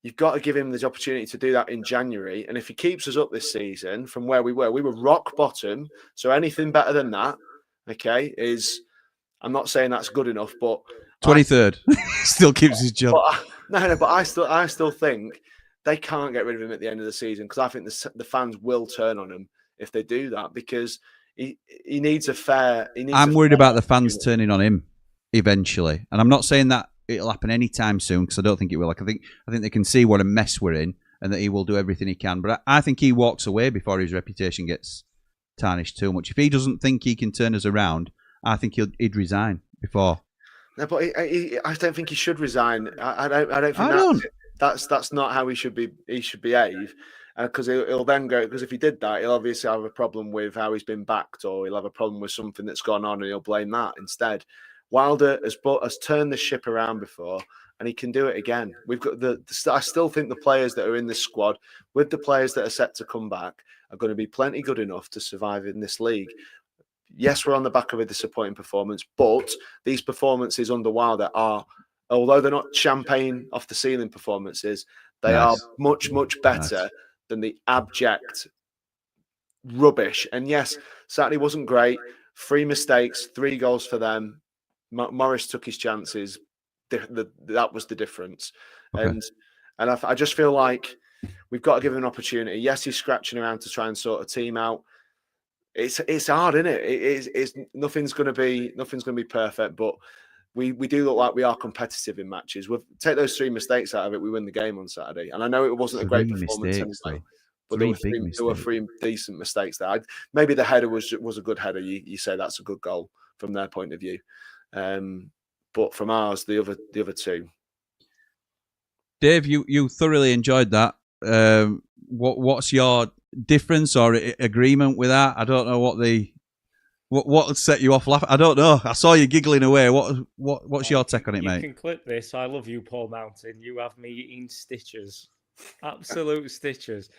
You've got to give him the opportunity to do that in January. And if he keeps us up this season from where we were rock bottom. So anything better than that, okay, I'm not saying that's good enough, but 23rd still keeps his job. But I still think they can't get rid of him at the end of the season, because I think the fans will turn on him if they do that, because he needs a fair. I'm worried about the fans turning on him eventually, and I'm not saying that it'll happen anytime soon, because I don't think it will. Like I think they can see what a mess we're in, and that he will do everything he can. But I think he walks away before his reputation gets tarnished too much. If he doesn't think he can turn us around, I think he'd resign before. No, but I don't think he should resign. I don't think that's not how he should be. He should behave, because he'll then go. Because if he did that, he'll obviously have a problem with how he's been backed, or he'll have a problem with something that's gone on, and he'll blame that instead. Wilder has turned the ship around before, and he can do it again. We've got I still think the players that are in this squad, with the players that are set to come back, are going to be plenty good enough to survive in this league. Yes, we're on the back of a disappointing performance, but these performances under Wilder are, although they're not champagne off the ceiling performances, they are much, much better than the abject rubbish. And yes, Saturday wasn't great. 3 mistakes, 3 goals for them. Morris took his chances. That was the difference. Okay. And I just feel like we've got to give him an opportunity. Yes, he's scratching around to try and sort a team out. It's hard, isn't it? It's nothing's going to be perfect, but we do look like we are competitive in matches. Take those 3 mistakes out of it, we win the game on Saturday. And I know it wasn't a great performance anyway, but there were 3 decent mistakes there. Maybe the header was a good header. You say that's a good goal from their point of view, but from ours, the other 2. Dave, you thoroughly enjoyed that. What's your difference or agreement with that? I don't know what set you off laughing. I don't know. I saw you giggling away. What's your take on it, mate? You can clip this. I love you, Paul Mountain. You have me in stitches, absolute stitches.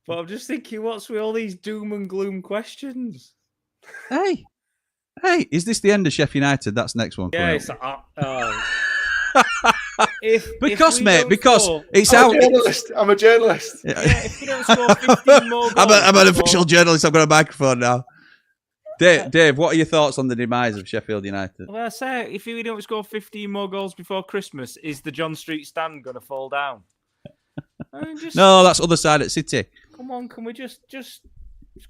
But I'm just thinking, what's with all these doom and gloom questions? Hey, is this the end of Sheffield United? That's the next one. Yeah, it's because it's I'm a journalist. I'm a journalist. Yeah, if we don't score 15 more goals, I'm an official journalist. I've got a microphone now. Dave, what are your thoughts on the demise of Sheffield United? Well, I say, if we don't score 15 more goals before Christmas, is the John Street stand going to fall down? No, that's other side at City. Come on, can we just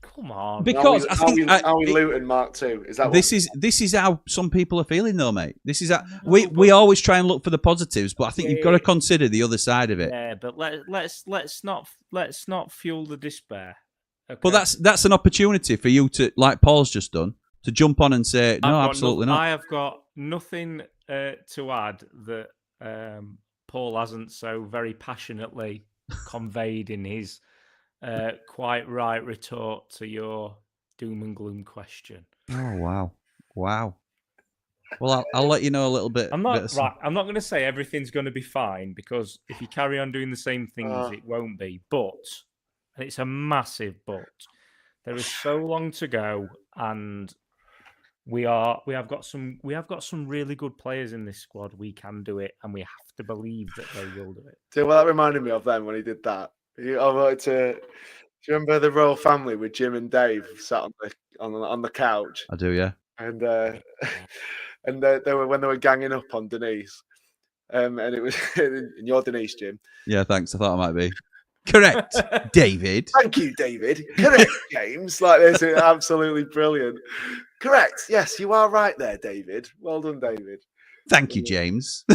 come on? Because are we Luton Mark 2? Is that this is how some people are feeling, though, mate. This is how we always try and look for the positives, but I think you've got to consider the other side of it. Yeah, but let's not fuel the despair. Okay? But that's an opportunity for you to, like Paul's just done, to jump on and say no, absolutely not. I have got nothing to add that Paul hasn't so very passionately conveyed in his quite right retort to your doom and gloom question. Oh wow! Well, I'll let you know a little bit. I'm not going to say everything's going to be fine, because if you carry on doing the same things, it won't be. But, and it's a massive but, there is so long to go, and we have got some really good players in this squad. We can do it, and we have to believe that they will do it. So, well, that reminded me of then when he did that. I wanted to. Do you remember the royal family with Jim and Dave sat on the couch? I do, yeah. And they were when they were ganging up on Denise, and it was and you're Denise, Jim. Yeah, thanks. I thought I might be correct, David. Thank you, David. Correct, James. Like this, is absolutely brilliant. Correct. Yes, you are right there, David. Well done, David. Thank you, James.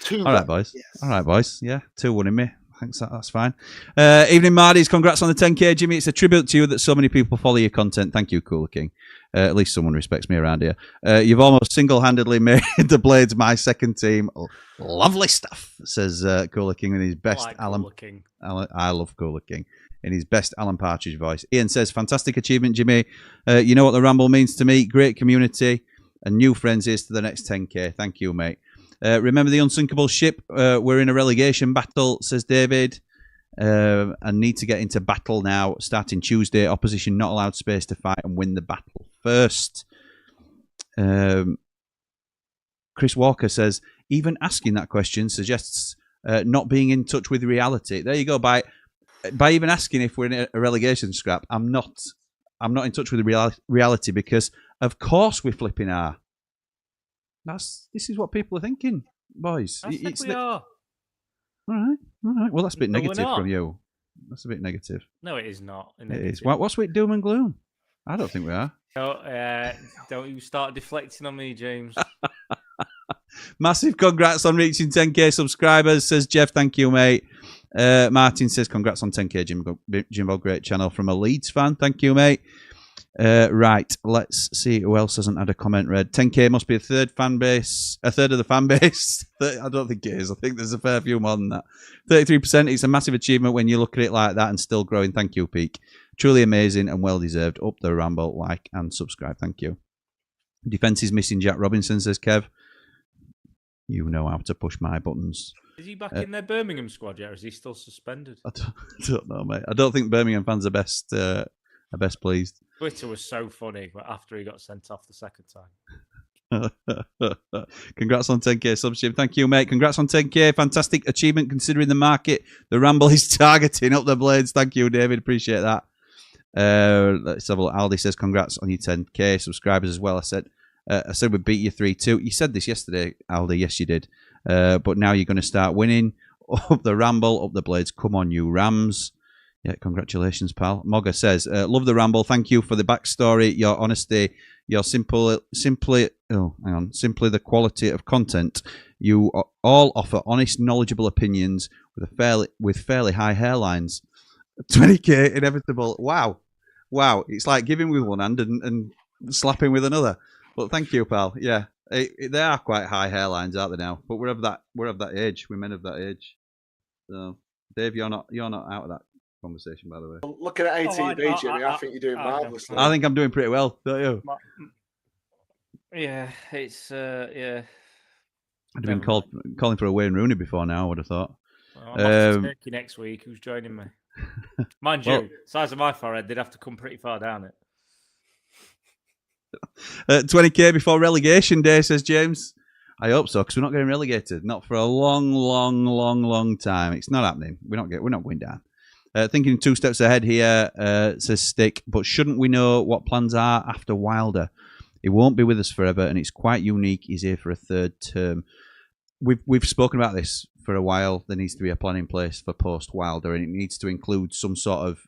2-1. All right, boys. Yes. All right, boys. Yeah, 2-1 in me. Thanks. That's fine. Evening, Mardy's. Congrats on the 10K, Jimmy. It's a tribute to you that so many people follow your content. Thank you, Cooler King. At least someone respects me around here. You've almost single-handedly made the Blades my second team. Lovely stuff, says Cooler King in his best Alan King. I love Cooler King in his best Alan Partridge voice. Ian says, fantastic achievement, Jimmy. You know what the Ramble means to me. Great community and new friends. Here's to the next 10K. Thank you, mate. Remember the unsinkable ship? We're in a relegation battle, says David. And need to get into battle now. Starting Tuesday. Opposition not allowed space to fight and win the battle first. Chris Walker says, even asking that question suggests not being in touch with reality. There you go. By even asking if we're in a relegation scrap, I'm not in touch with the reality, because of course we flipping are. This is what people are thinking, boys. I think we are. All right. Well, that's a bit No, we're negative not. from you. That's a bit negative. No, it is not. It is. What's with doom and gloom? I don't think we are. No, don't you start deflecting on me, James. Massive congrats on reaching 10k subscribers, says Jeff. Thank you, mate. Martin says congrats on 10k, Jimbo. Great channel from a Leeds fan. Thank you, mate. Right, let's see who else hasn't had a comment read. 10k must be a third of the fan base. I don't think it is. I think there's a fair few more than that. 33%. It's a massive achievement when you look at it like that, and still growing. Thank you, Peak. Truly amazing and well deserved. Up the Ramble, like and subscribe. Thank you. Defense is missing Jack Robinson, says Kev. You know how to push my buttons. Is he back in their Birmingham squad yet, or is he still suspended? I don't know, mate. I don't think Birmingham fans are best pleased. Twitter was so funny after he got sent off the second time. Congrats on 10k subs, Jim. Thank you, mate. Congrats on 10k. Fantastic achievement considering the market the Ramble is targeting up the blades. Thank you, David. Appreciate that. Let's have a look. Aldi says congrats on your 10k subscribers as well. I said we beat you 3-2. You said this yesterday, Aldi. Yes, you did. But now you're going to start winning. Up the Ramble, up the blades. Come on, you Rams. Yeah, congratulations, pal. Mogga says, love the Ramble. Thank you for the backstory, your honesty, your simply the quality of content. You all offer honest, knowledgeable opinions with fairly high hairlines. 20k inevitable. Wow. It's like giving with one hand and slapping with another. But thank you, pal. Yeah, they are quite high hairlines, aren't they now? But we're of that age. We're men of that age. So, Dave, you're not out of that conversation, by the way. Looking at ATV, Jimmy, I think you're doing marvellously. I think I'm doing pretty well, don't you? Yeah, it's yeah. I'd have been calling for a Wayne Rooney before now, I would have thought. Well, I'm off to Turkey next week. Who's joining me? Mind you, size of my forehead, they'd have to come pretty far down it. 20k before relegation day, says James. I hope so, because we're not getting relegated. Not for a long time. It's not happening. We're not going down. Thinking 2 steps ahead here, says Stick. But shouldn't we know what plans are after Wilder? He won't be with us forever, and it's quite unique. He's here for a 3rd term. We've spoken about this for a while. There needs to be a plan in place for post Wilder, and it needs to include some sort of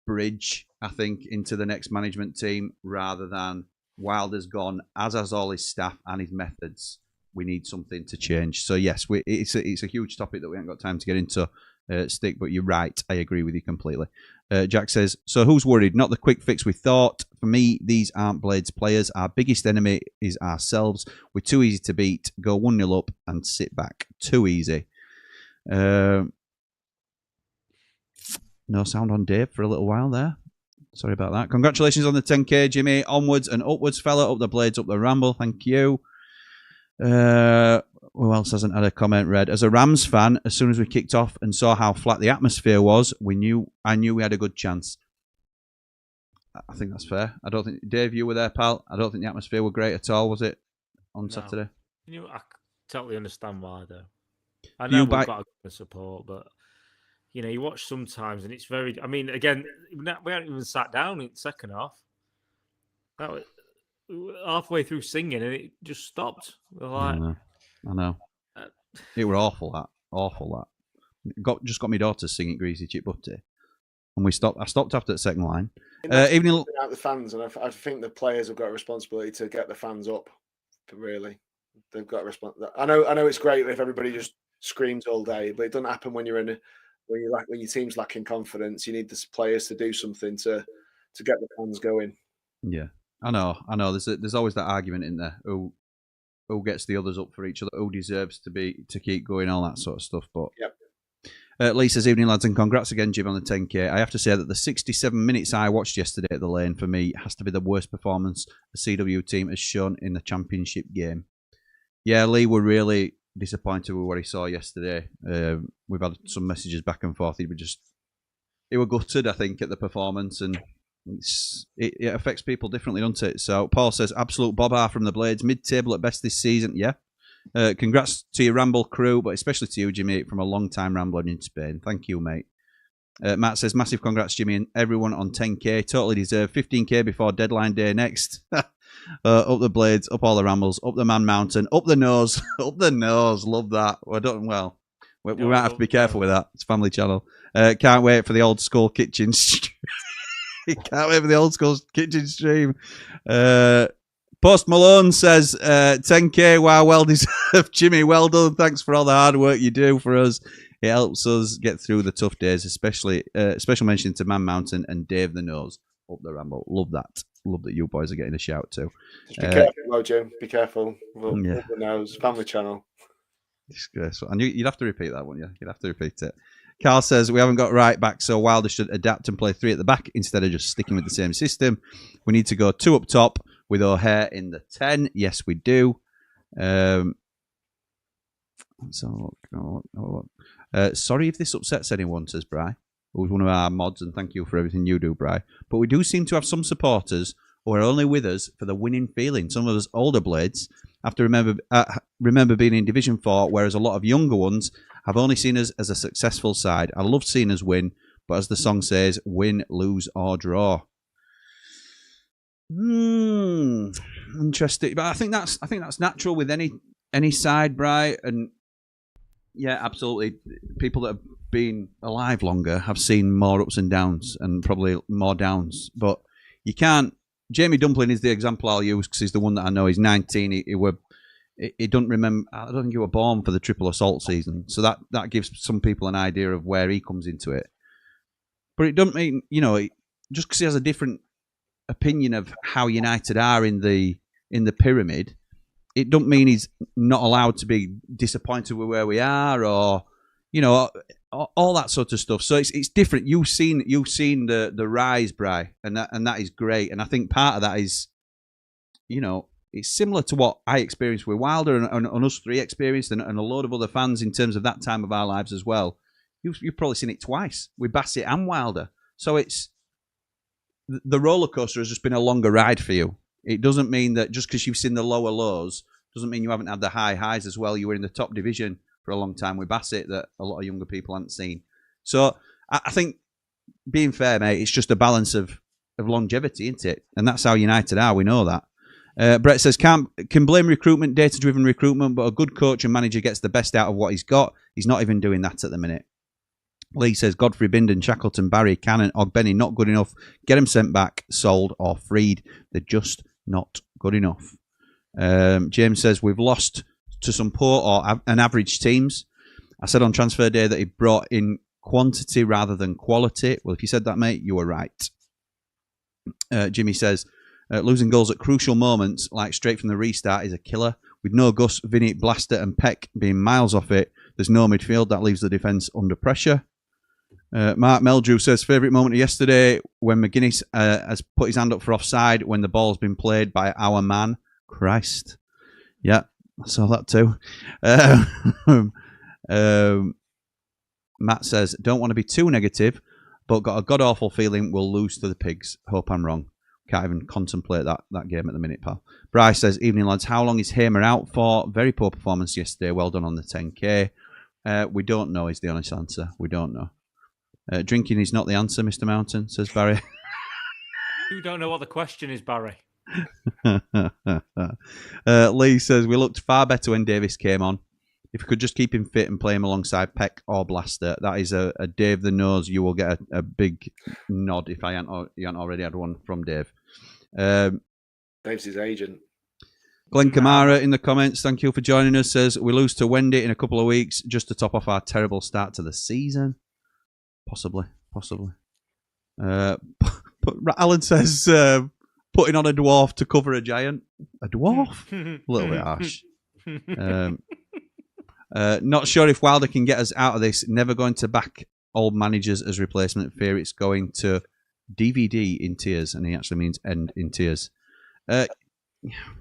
bridge, I think, into the next management team, rather than Wilder's gone, as has all his staff and his methods. We need something to change. So yes, it's a huge topic that we haven't got time to get into, Stick. But you're right. I agree with you completely. Jack says, so who's worried? Not the quick fix we thought. For me, these aren't Blades players. Our biggest enemy is ourselves. We're too easy to beat. Go 1-0 up and sit back. Too easy. No sound on Dave for a little while there. Sorry about that. Congratulations on the 10k, Jimmy. Onwards and upwards, fella. Up the Blades, up the Ramble. Thank you. Who else hasn't had a comment read? As a Rams fan, as soon as we kicked off and saw how flat the atmosphere was, I knew we had a good chance. I think that's fair. I don't think, Dave, you were there, pal. I don't think the atmosphere were great at all, was it, on Saturday? I totally understand why, though. I know we've got a good support, but you watch sometimes and it's very. I mean, again, we haven't even sat down in the second half. That was halfway through singing and it just stopped. We're like, I know. It were awful. That just got my daughter singing "Greasy Chip Butty," and we stopped. I stopped after the second line. Even out the fans, and I think the players have got a responsibility to get the fans up. Really, they've got a responsibility. I know it's great if everybody just screams all day, but it doesn't happen when you're when your team's lacking confidence. You need the players to do something to get the fans going. Yeah. I know. There's always that argument in there. Who gets the others up for each other? Who deserves to keep going? All that sort of stuff. But yep. Lee says, evening lads, and congrats again, Jim, on the 10k. I have to say that the 67 minutes I watched yesterday at the Lane for me has to be the worst performance the CW team has shown in the championship game. Yeah, Lee, we're really disappointed with what he saw yesterday. We've had some messages back and forth. He were gutted, I think, at the performance, and it affects people differently, doesn't it? So Paul says, absolute bobber from the Blades, mid-table at best this season. Yeah, Congrats to your Ramble crew, but especially to you, Jimmy, from a long-time rambler in Spain. Thank you, mate. Matt says, massive congrats, Jimmy, and everyone on 10K. Totally deserved. 15K before deadline day next. Up the blades, up all the rambles, up the man mountain, up the nose, up the nose. Love that. We might have to be careful with that. It's family channel. Can't wait for the old school kitchen. Can't wait for the old school kitchen stream. Post Malone says 10K. Wow, well deserved, Jimmy. Well done. Thanks for all the hard work you do for us. It helps us get through the tough days, especially special mention to Man Mountain and Dave the Nose up the Ramble. Love that. Love that you boys are getting a shout too. Just be careful, though, Jim. Be careful. Up Yeah. the nose. Family channel. Disgraceful. And you'd have to repeat that, wouldn't you? You'd have to repeat it. Carl says, we haven't got right back, so Wilder should adapt and play 3 at the back instead of just sticking with the same system. We need to go 2 up top with O'Hare in the 10. Yes, we do. Sorry if this upsets anyone, says Bry, who's one of our mods, and thank you for everything you do, Bry. But we do seem to have some supporters who are only with us for the winning feeling. Some of us older blades have to remember being in Division 4, whereas a lot of younger ones have only seen us as a successful side. I love seeing us win, but as the song says, win, lose, or draw. Interesting. But I think that's natural with any side, Bry. And yeah, absolutely. People that have been alive longer have seen more ups and downs, and probably more downs. But you can't. Jamie Dumpling is the example I'll use because he's the one that I know. He's 19. He don't remember. I don't think he was born for the triple assault season, so that gives some people an idea of where he comes into it. But it doesn't mean, just because he has a different opinion of how United are in the pyramid, it don't mean he's not allowed to be disappointed with where we are, or all that sort of stuff. So it's different. You've seen the rise, Bry, and that is great. And I think part of that is, it's similar to what I experienced with Wilder and us 3 experienced, and a load of other fans in terms of that time of our lives as well. You've probably seen it twice with Bassett and Wilder. So it's the roller coaster has just been a longer ride for you. It doesn't mean that just because you've seen the lower lows doesn't mean you haven't had the high highs as well. You were in the top division for a long time with Bassett that a lot of younger people hadn't seen. So I think, being fair, mate, it's just a balance of longevity, isn't it? And that's how United are. We know that. Brett says, can blame recruitment, data-driven recruitment, but a good coach and manager gets the best out of what he's got. He's not even doing that at the minute. Lee says, Godfrey, Bindon, Shackleton, Barry, Cannon, Ogbenny, not good enough. Get them sent back, sold, or freed. They're just not good enough. James says, we've lost to some poor or an average teams. I said on transfer day that he brought in quantity rather than quality. Well, if you said that, mate, you were right. Jimmy says, losing goals at crucial moments, like straight from the restart, is a killer. With no Gus, Vinny, Blaster and Peck being miles off it, there's no midfield. That leaves the defence under pressure. Mark Meldrew says, favourite moment of yesterday when McGuinness has put his hand up for offside when the ball's been played by our man. Christ. Yeah, I saw that too. Matt says, don't want to be too negative, but got a god-awful feeling we'll lose to the Pigs. Hope I'm wrong. Can't even contemplate that game at the minute, pal. Bryce says, evening, lads. How long is Hamer out for? Very poor performance yesterday. Well done on the 10K. We don't know is the honest answer. We don't know. Drinking is not the answer, Mr. Mountain, says Barry. You don't know what the question is, Barry. Lee says, we looked far better when Davis came on. If we could just keep him fit and play him alongside Peck or Blaster, that is a Dave the Nose. You will get a big nod if you haven't already had one from Dave. Dave's his agent. Glenn Kamara in the comments, thank you for joining us, says, we lose to Wendy in a couple of weeks just to top off our terrible start to the season. Possibly. But Alan says, putting on a dwarf to cover a giant. A dwarf? A little bit harsh. Not sure if Wilder can get us out of this. Never going to back old managers as replacement. Fear it's going to DVD in tears, and he actually means end in tears.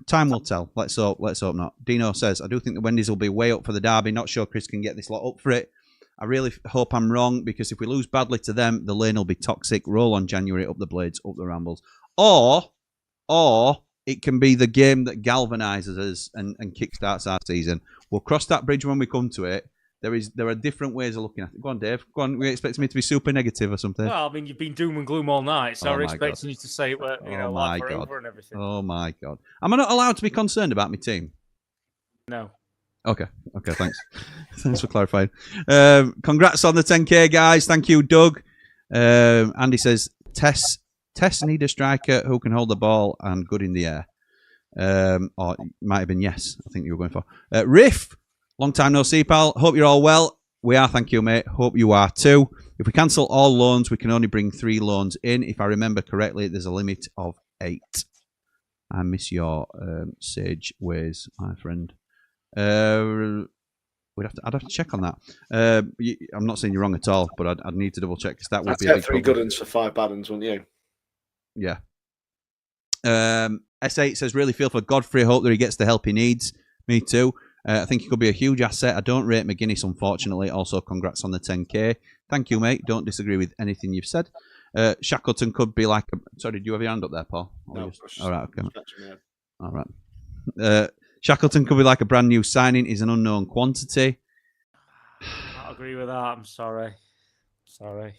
Time will tell. Let's hope not. Dino says, I do think the Wendy's will be way up for the derby. Not sure Chris can get this lot up for it. I really hope I'm wrong, because if we lose badly to them, the lane will be toxic. Roll on January, up the blades, up the rambles. Or it can be the game that galvanises us and kickstarts our season. We'll cross that bridge when we come to it. There are different ways of looking at it. Go on, Dave. Go on. We're expecting me to be super negative or something. Well, I mean, you've been doom and gloom all night, so Oh we're my expecting you to say it, like forever and everything. Oh my God. Am I not allowed to be concerned about my team? No. Okay, thanks. Thanks for clarifying. Congrats on the 10K, guys. Thank you, Doug. Andy says, Tess need a striker who can hold the ball and good in the air. Or it might have been yes, I think you were going for. Riff, long time no see, pal. Hope you're all well. We are, thank you, mate. Hope you are too. If we cancel all loans, we can only bring 3 loans in. If I remember correctly, there's a limit of 8. I miss your sage ways, my friend. I'd have to check on that. I'm not saying you're wrong at all, but I'd need to double check because that would be a big 3 good ones for 5 bad ones, wouldn't you? Yeah. S8 says, really feel for Godfrey. Hope that he gets the help he needs. Me too. I think he could be a huge asset. I don't rate McGuinness, unfortunately. Also, congrats on the 10K. Thank you, mate. Don't disagree with anything you've said. Shackleton could be like... Sorry, did you have your hand up there, Paul? No. All right, okay. All right. Shackleton could be like a brand new signing. He's an unknown quantity. I agree with that. I'm sorry. Can't.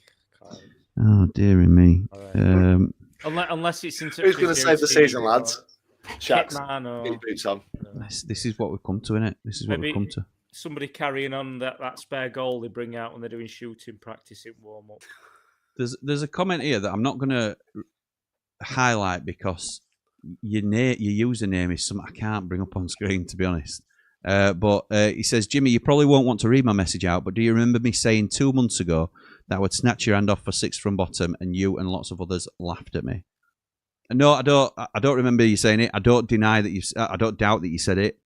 Oh, dearie me. Unless it's into... Who's going to save the season, lads? Shacks. Man or... Boots on. This is what we've come to, innit? This is what we've come to. Somebody carrying on that spare goal they bring out when they're doing shooting practice in warm-up. There's a comment here that I'm not going to highlight because your username is something I can't bring up on screen, to be honest. But he says, Jimmy, you probably won't want to read my message out, but do you remember me saying 2 months ago that I would snatch your hand off for 6 from bottom, and you and lots of others laughed at me? No, I don't remember you saying it. I don't deny that I don't doubt that you said it.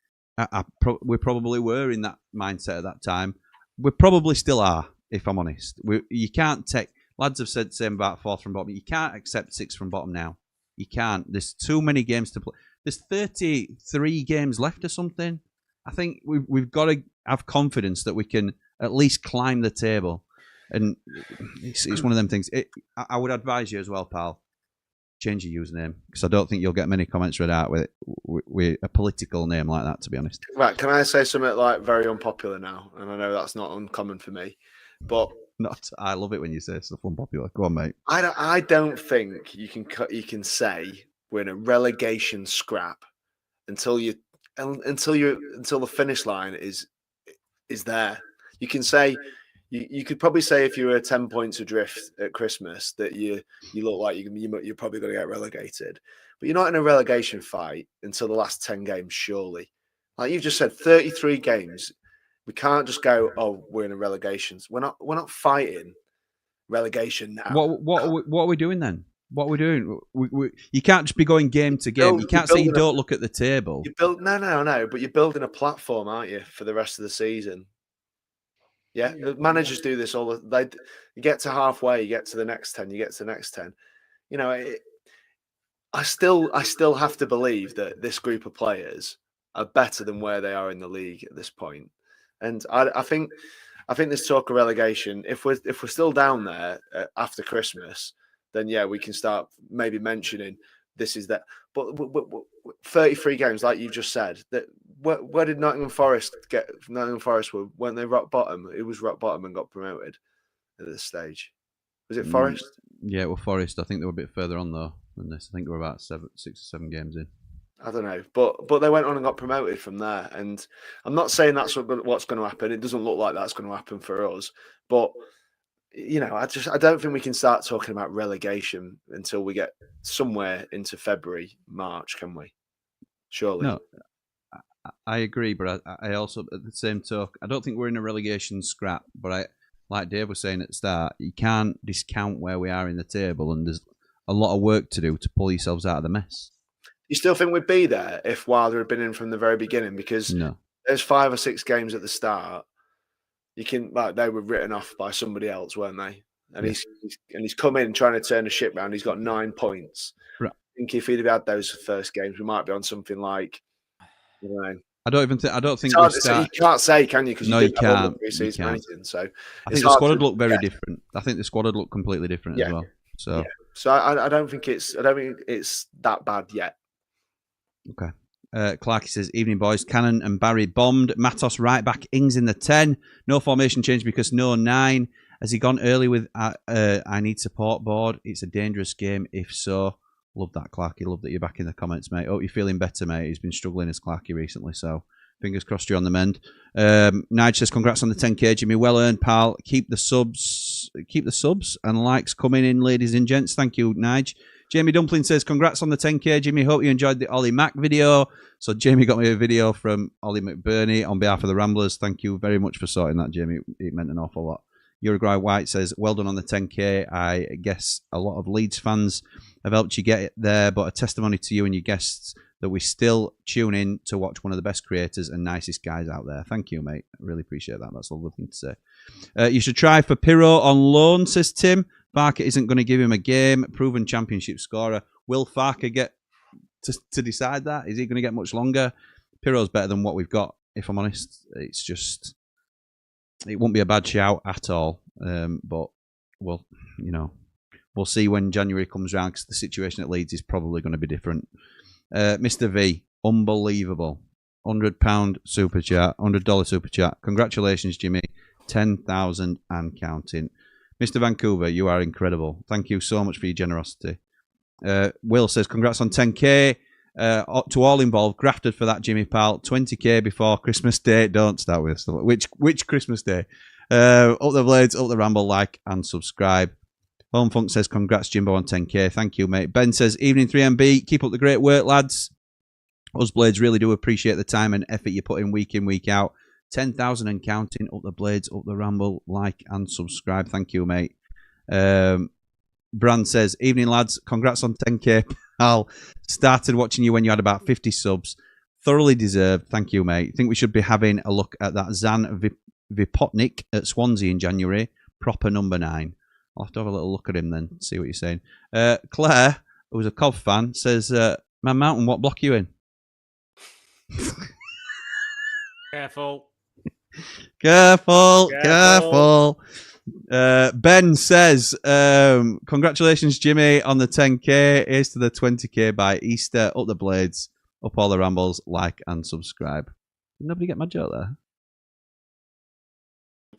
We probably were in that mindset at that time. We probably still are, if I'm honest. You can't take... Lads have said the same about 4 from bottom. You can't accept 6 from bottom now. You can't. There's too many games to play. There's 33 games left or something. I think we've got to have confidence that we can at least climb the table. And it's one of them things. I would advise you as well, pal, change your username, because I don't think you'll get many comments read out with a political name like that, to be honest. Right, can I say something like very unpopular now? And I know that's not uncommon for me, but I love it when you say stuff unpopular. Go on, mate. I don't think you can say we're in a relegation scrap until the finish line is there. You can say you could probably say if you were 10 points adrift at Christmas that you look like you're probably going to get relegated, but you're not in a relegation fight until the last 10 games, surely. Like you've just said, 33 games. We can't just go, oh, we're in a relegation. We're not fighting relegation now. What are we doing then? What are we doing? You can't just be going game to game. You can't say you don't look at the table. No. But you're building a platform, aren't you, for the rest of the season? Yeah, managers do this all. You get to halfway, you get to the next 10, you get to the next 10. You know, I still have to believe that this group of players are better than where they are in the league at this point. And I think this talk of relegation, if we're still down there after Christmas, then yeah, we can start maybe mentioning this is that. But 33 games, like you just said, that where did Nottingham Forest get? Nottingham Forest were when they rock bottom. It was rock bottom and got promoted at this stage. Was it Forest? Yeah, well, Forest. I think they were a bit further on though than this. I think they were about 6 or 7 games in. I don't know, but they went on and got promoted from there. And I'm not saying that's what's going to happen. It doesn't look like that's going to happen for us. But you know, I don't think we can start talking about relegation until we get somewhere into February, March, can we? Surely. No, I agree, but I also, at the same talk, I don't think we're in a relegation scrap. But like Dave was saying at the start, you can't discount where we are in the table, and there's a lot of work to do to pull yourselves out of the mess. You still think we'd be there if Wilder had been in from the very beginning? Because there's 5 or 6 games at the start. They were written off by somebody else, weren't they? And he's come in trying to turn the ship round. He's got 9 points. Right. I think if he'd have had those first games, we might be on something like, you know. I don't think you can't say, can you? Because you can't. Anything. So I think the squad would look very different. I think the squad would look completely different as well. So I don't think it's that bad yet. Okay. Clarky says, evening boys, Cannon and Barry bombed. Matos right back, Ings in the 10. No formation change because no 9. Has he gone early with I need support board? It's a dangerous game if so. Love that, Clarky. Love that you're back in the comments, mate. Hope you're feeling better, mate. He's been struggling as Clarky recently, so fingers crossed you're on the mend. Nige says, congrats on the 10k, Jimmy. Well earned, pal. Keep the subs and likes coming in, ladies and gents. Thank you, Nige. Jamie Dumpling says, congrats on the 10k, Jimmy. Hope you enjoyed the Ollie Mack video. So Jamie got me a video from Ollie McBurney on behalf of the Ramblers. Thank you very much for sorting that, Jamie. It meant an awful lot. Uruguay White says, well done on the 10k. I guess a lot of Leeds fans have helped you get it there, but a testimony to you and your guests that we still tune in to watch one of the best creators and nicest guys out there. Thank you, mate. I really appreciate that. That's a lovely thing to say. You should try for Pirro on loan, says Tim. Farker isn't going to give him a game. Proven championship scorer. Will Farker get to decide that? Is he going to get much longer? Pirro's better than what we've got, if I'm honest. It's just, it won't be a bad shout at all. But we'll see when January comes around, because the situation at Leeds is probably going to be different. Mr. V, unbelievable. £100 super chat, $100 super chat. Congratulations, Jimmy. 10,000 and counting. Mr. Vancouver, you are incredible. Thank you so much for your generosity. Will says, congrats on 10k. To all involved, grafted for that, Jimmy pal. 20k before Christmas Day. Don't start with stuff. Which Christmas Day? Up the blades, up the ramble, like and subscribe. Home Funk says, congrats, Jimbo, on 10k. Thank you, mate. Ben says, evening 3MB. Keep up the great work, lads. Us Blades really do appreciate the time and effort you put in, week out. 10,000 and counting. Up the blades, up the ramble, like and subscribe. Thank you, mate. Brand says, evening, lads. Congrats on 10k, pal. Started watching you when you had about 50 subs. Thoroughly deserved. Thank you, mate. Think we should be having a look at that Zan Vipotnik at Swansea in January. Proper number 9. I'll have to have a little look at him then, see what you're saying. Claire, who's a Cov fan, says, Man Mountain, what block are you in? Careful. Careful. Ben says, congratulations, Jimmy, on the 10k. Here's to the 20k by Easter. Up the blades, up all the rambles, like and subscribe. Did nobody get my joke there?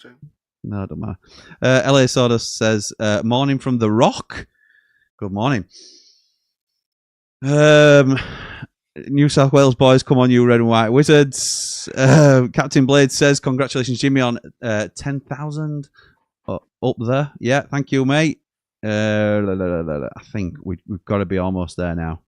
Okay. No, it don't matter. LA Sawdust says, morning from The Rock. Good morning. New South Wales boys, come on, you red and white wizards. Captain Blade says, congratulations, Jimmy, on 10,000 up there. Yeah, thank you, mate. I think we've got to be almost there now.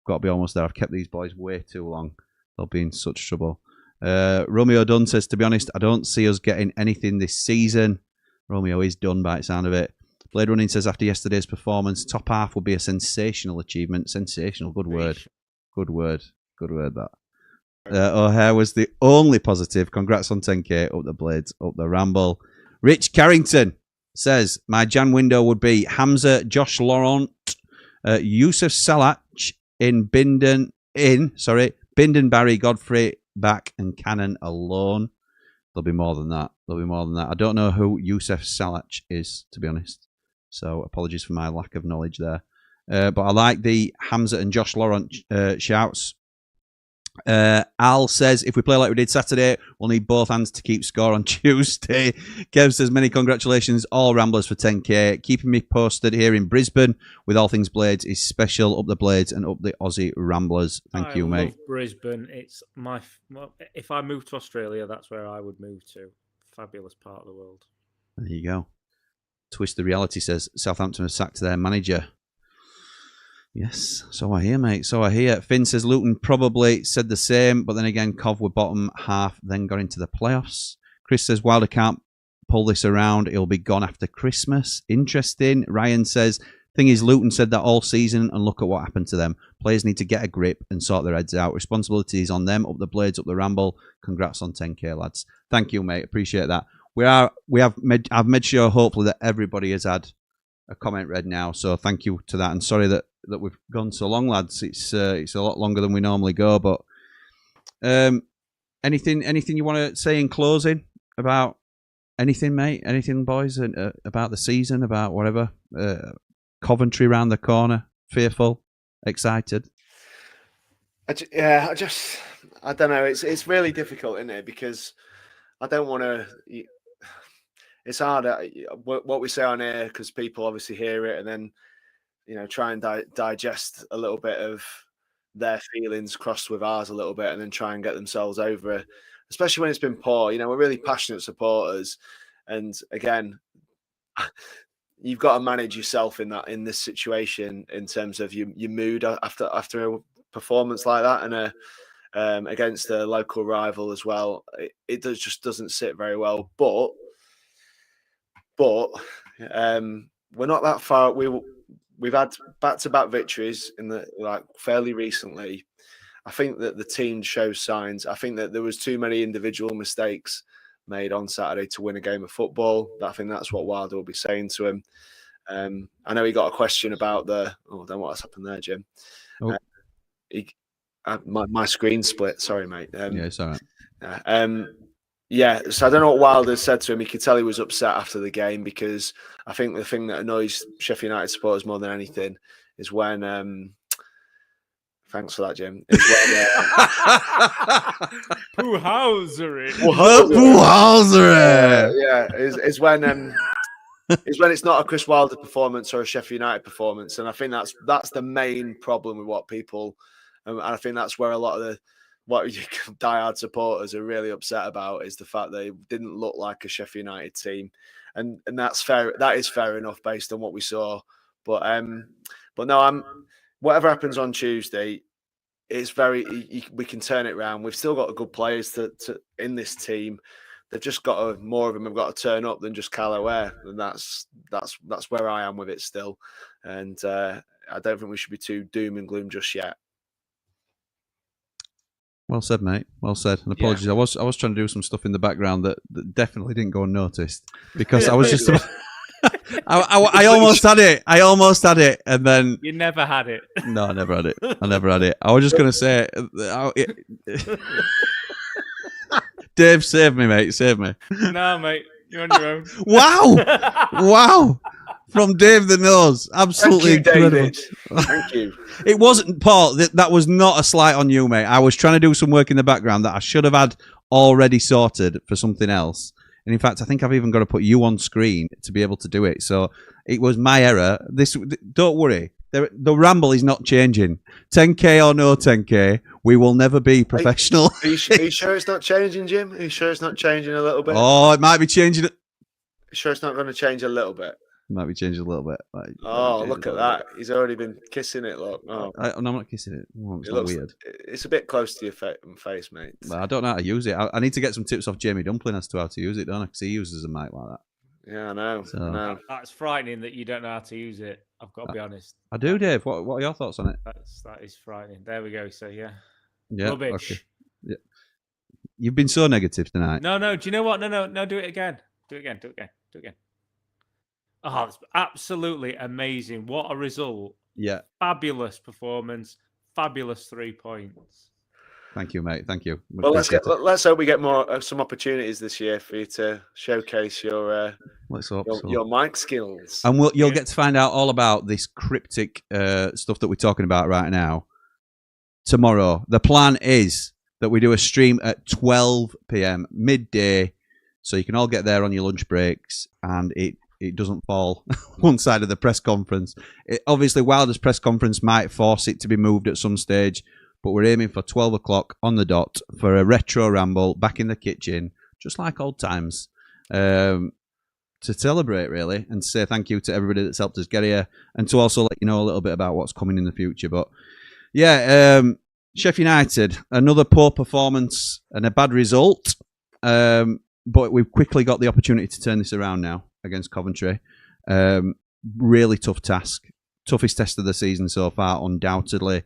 Got to be almost there. I've kept these boys way too long. They'll be in such trouble. Romeo Dunn says, to be honest, I don't see us getting anything this season. Romeo is done by the sound of it. Blade Running says, after yesterday's performance, top half will be a sensational achievement. Sensational, good word. Good word that. O'Hare was the only positive. Congrats on 10k. Up the blades, up the ramble. Rich Carrington says, my Jan window would be Hamza, Josh Laurent, Yusuf Salach in Binden, Barry, Godfrey, back, and Cannon alone. There'll be more than that. I don't know who Yusuf Salach is, to be honest. So apologies for my lack of knowledge there. But I like the Hamza and Josh Laurent shouts. Al says, if we play like we did Saturday, we'll need both hands to keep score on Tuesday. Kev says, many congratulations, all Ramblers, for 10k. Keeping me posted here in Brisbane with all things Blades is special. Up the Blades and up the Aussie Ramblers. Thank you, mate. Brisbane. It's if I moved to Australia, that's where I would move to. Fabulous part of the world. There you go. Twist the Reality says, Southampton have sacked their manager. Yes, so I hear, mate. So I hear. Finn says Luton probably said the same, but then again, Cov were bottom half, then got into the playoffs. Chris says Wilder can't pull this around. He'll be gone after Christmas. Interesting. Ryan says, thing is, Luton said that all season, and look at what happened to them. Players need to get a grip and sort their heads out. Responsibility is on them. Up the blades, up the ramble. Congrats on 10k, lads. Thank you, mate. Appreciate that. I've made sure, hopefully, that everybody has had a comment read now. So thank you to that, and sorry that we've gone so long, lads. It's a lot longer than we normally go. But anything you want to say in closing about anything, mate? Anything, boys? About the season? About whatever? Coventry round the corner. Fearful? Excited? I don't know. It's really difficult, isn't it? Because I don't want to. It's hard what we say on air because people obviously hear it and then try and digest a little bit of their feelings crossed with ours a little bit and then try and get themselves over it, especially when it's been poor. We're really passionate supporters, and again, you've got to manage yourself in this situation in terms of your mood after a performance like that and against a local rival as well. It just doesn't sit very well. But we're not that far. We've had back-to-back victories fairly recently. I think that the team shows signs. I think that there was too many individual mistakes made on Saturday to win a game of football. I think that's what Wilder will be saying to him. I know he got a question about I don't know what's happened there, Jim. Oh. My screen split. Sorry, mate. Yeah, it's all right. Yeah, so I don't know what Wilder said to him. You could tell he was upset after the game because I think the thing that annoys Sheffield United supporters more than anything is when thanks for that, Jim. Poohousery. Is when it's not a Chris Wilder performance or a Sheffield United performance, and I think that's the main problem with what people, and I think that's where a lot of what diehard supporters are really upset about is the fact they didn't look like a Sheffield United team, and that's fair. That is fair enough based on what we saw, but no, whatever happens on Tuesday, it's we can turn it around. We've still got good players to in this team. They've just got more of them have got to turn up than just Cal O'Hare, and that's where I am with it still. And I don't think we should be too doom and gloom just yet. Well said, mate. Well said. And apologies, yeah. I was trying to do some stuff in the background that definitely didn't go unnoticed because I was just. I almost had it. I almost had it, and then you never had it. No, I never had it. I was just going to say, Dave, save me, mate. Save me. No, mate, you're on your own. Wow. From Dave the Nose. Absolutely incredible. David. Thank you. It wasn't, Paul, that was not a slight on you, mate. I was trying to do some work in the background that I should have had already sorted for something else. And in fact, I think I've even got to put you on screen to be able to do it. So it was my error. Don't worry. The Ramble is not changing. 10K or no 10K, we will never be professional. Are you sure it's not changing, Jim? Are you sure it's not changing a little bit? Oh, it might be changing. Sure it's not going to change a little bit? Might be changing a little bit. Look at that. He's already been kissing it, look. Oh. I'm not kissing it. Oh, it's weird. It's a bit close to your face, mate. Well, I don't know how to use it. I need to get some tips off Jamie Dumpling as to how to use it, don't I? Because he uses a mic like that. Yeah, I know. So, I know. That's frightening that you don't know how to use it. I've got to be honest. I do, Dave. What are your thoughts on it? That is frightening. There we go. So yeah. Rubbish. Okay. Yeah. You've been so negative tonight. No. Do you know what? No. Do it again. Do it again. Oh, it's absolutely amazing. What a result. Yeah. Fabulous performance. Fabulous 3 points. Thank you, mate. Thank you. Well, let's hope we get some opportunities this year for you to showcase your mic skills. And you'll get to find out all about this cryptic stuff that we're talking about right now tomorrow. The plan is that we do a stream at 12 p.m. midday, so you can all get there on your lunch breaks, and it doesn't fall one side of the press conference. Obviously, Wilder's press conference might force it to be moved at some stage, but we're aiming for 12 o'clock on the dot for a retro ramble back in the kitchen, just like old times, to celebrate, really, and say thank you to everybody that's helped us get here, and to also let you know a little bit about what's coming in the future. But, yeah, Sheffield United, another poor performance and a bad result, but we've quickly got the opportunity to turn this around now against Coventry. Really tough task. Toughest test of the season so far, undoubtedly.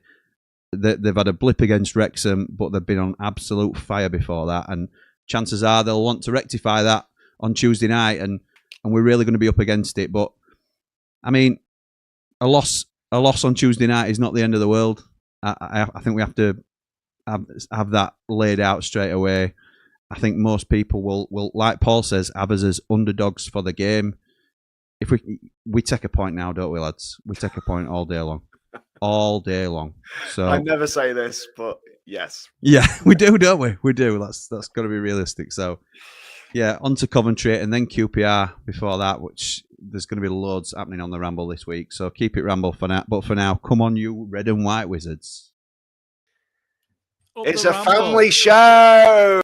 They've had a blip against Wrexham, but they've been on absolute fire before that. And chances are they'll want to rectify that on Tuesday night, and we're really going to be up against it. But, I mean, a loss on Tuesday night is not the end of the world. I think we have to have that laid out straight away. I think most people will, like Paul says, have us as underdogs for the game. If we take a point now, don't we, lads? We take a point all day long. all day long. So I never say this, but yes. yeah, we do, don't we? We do. That's got to be realistic. So yeah, on to Coventry and then QPR before that, which there's going to be loads happening on the Ramble this week. So keep it Ramble for now. But for now, come on, you red and white wizards. Up It's the a Ramble. family show.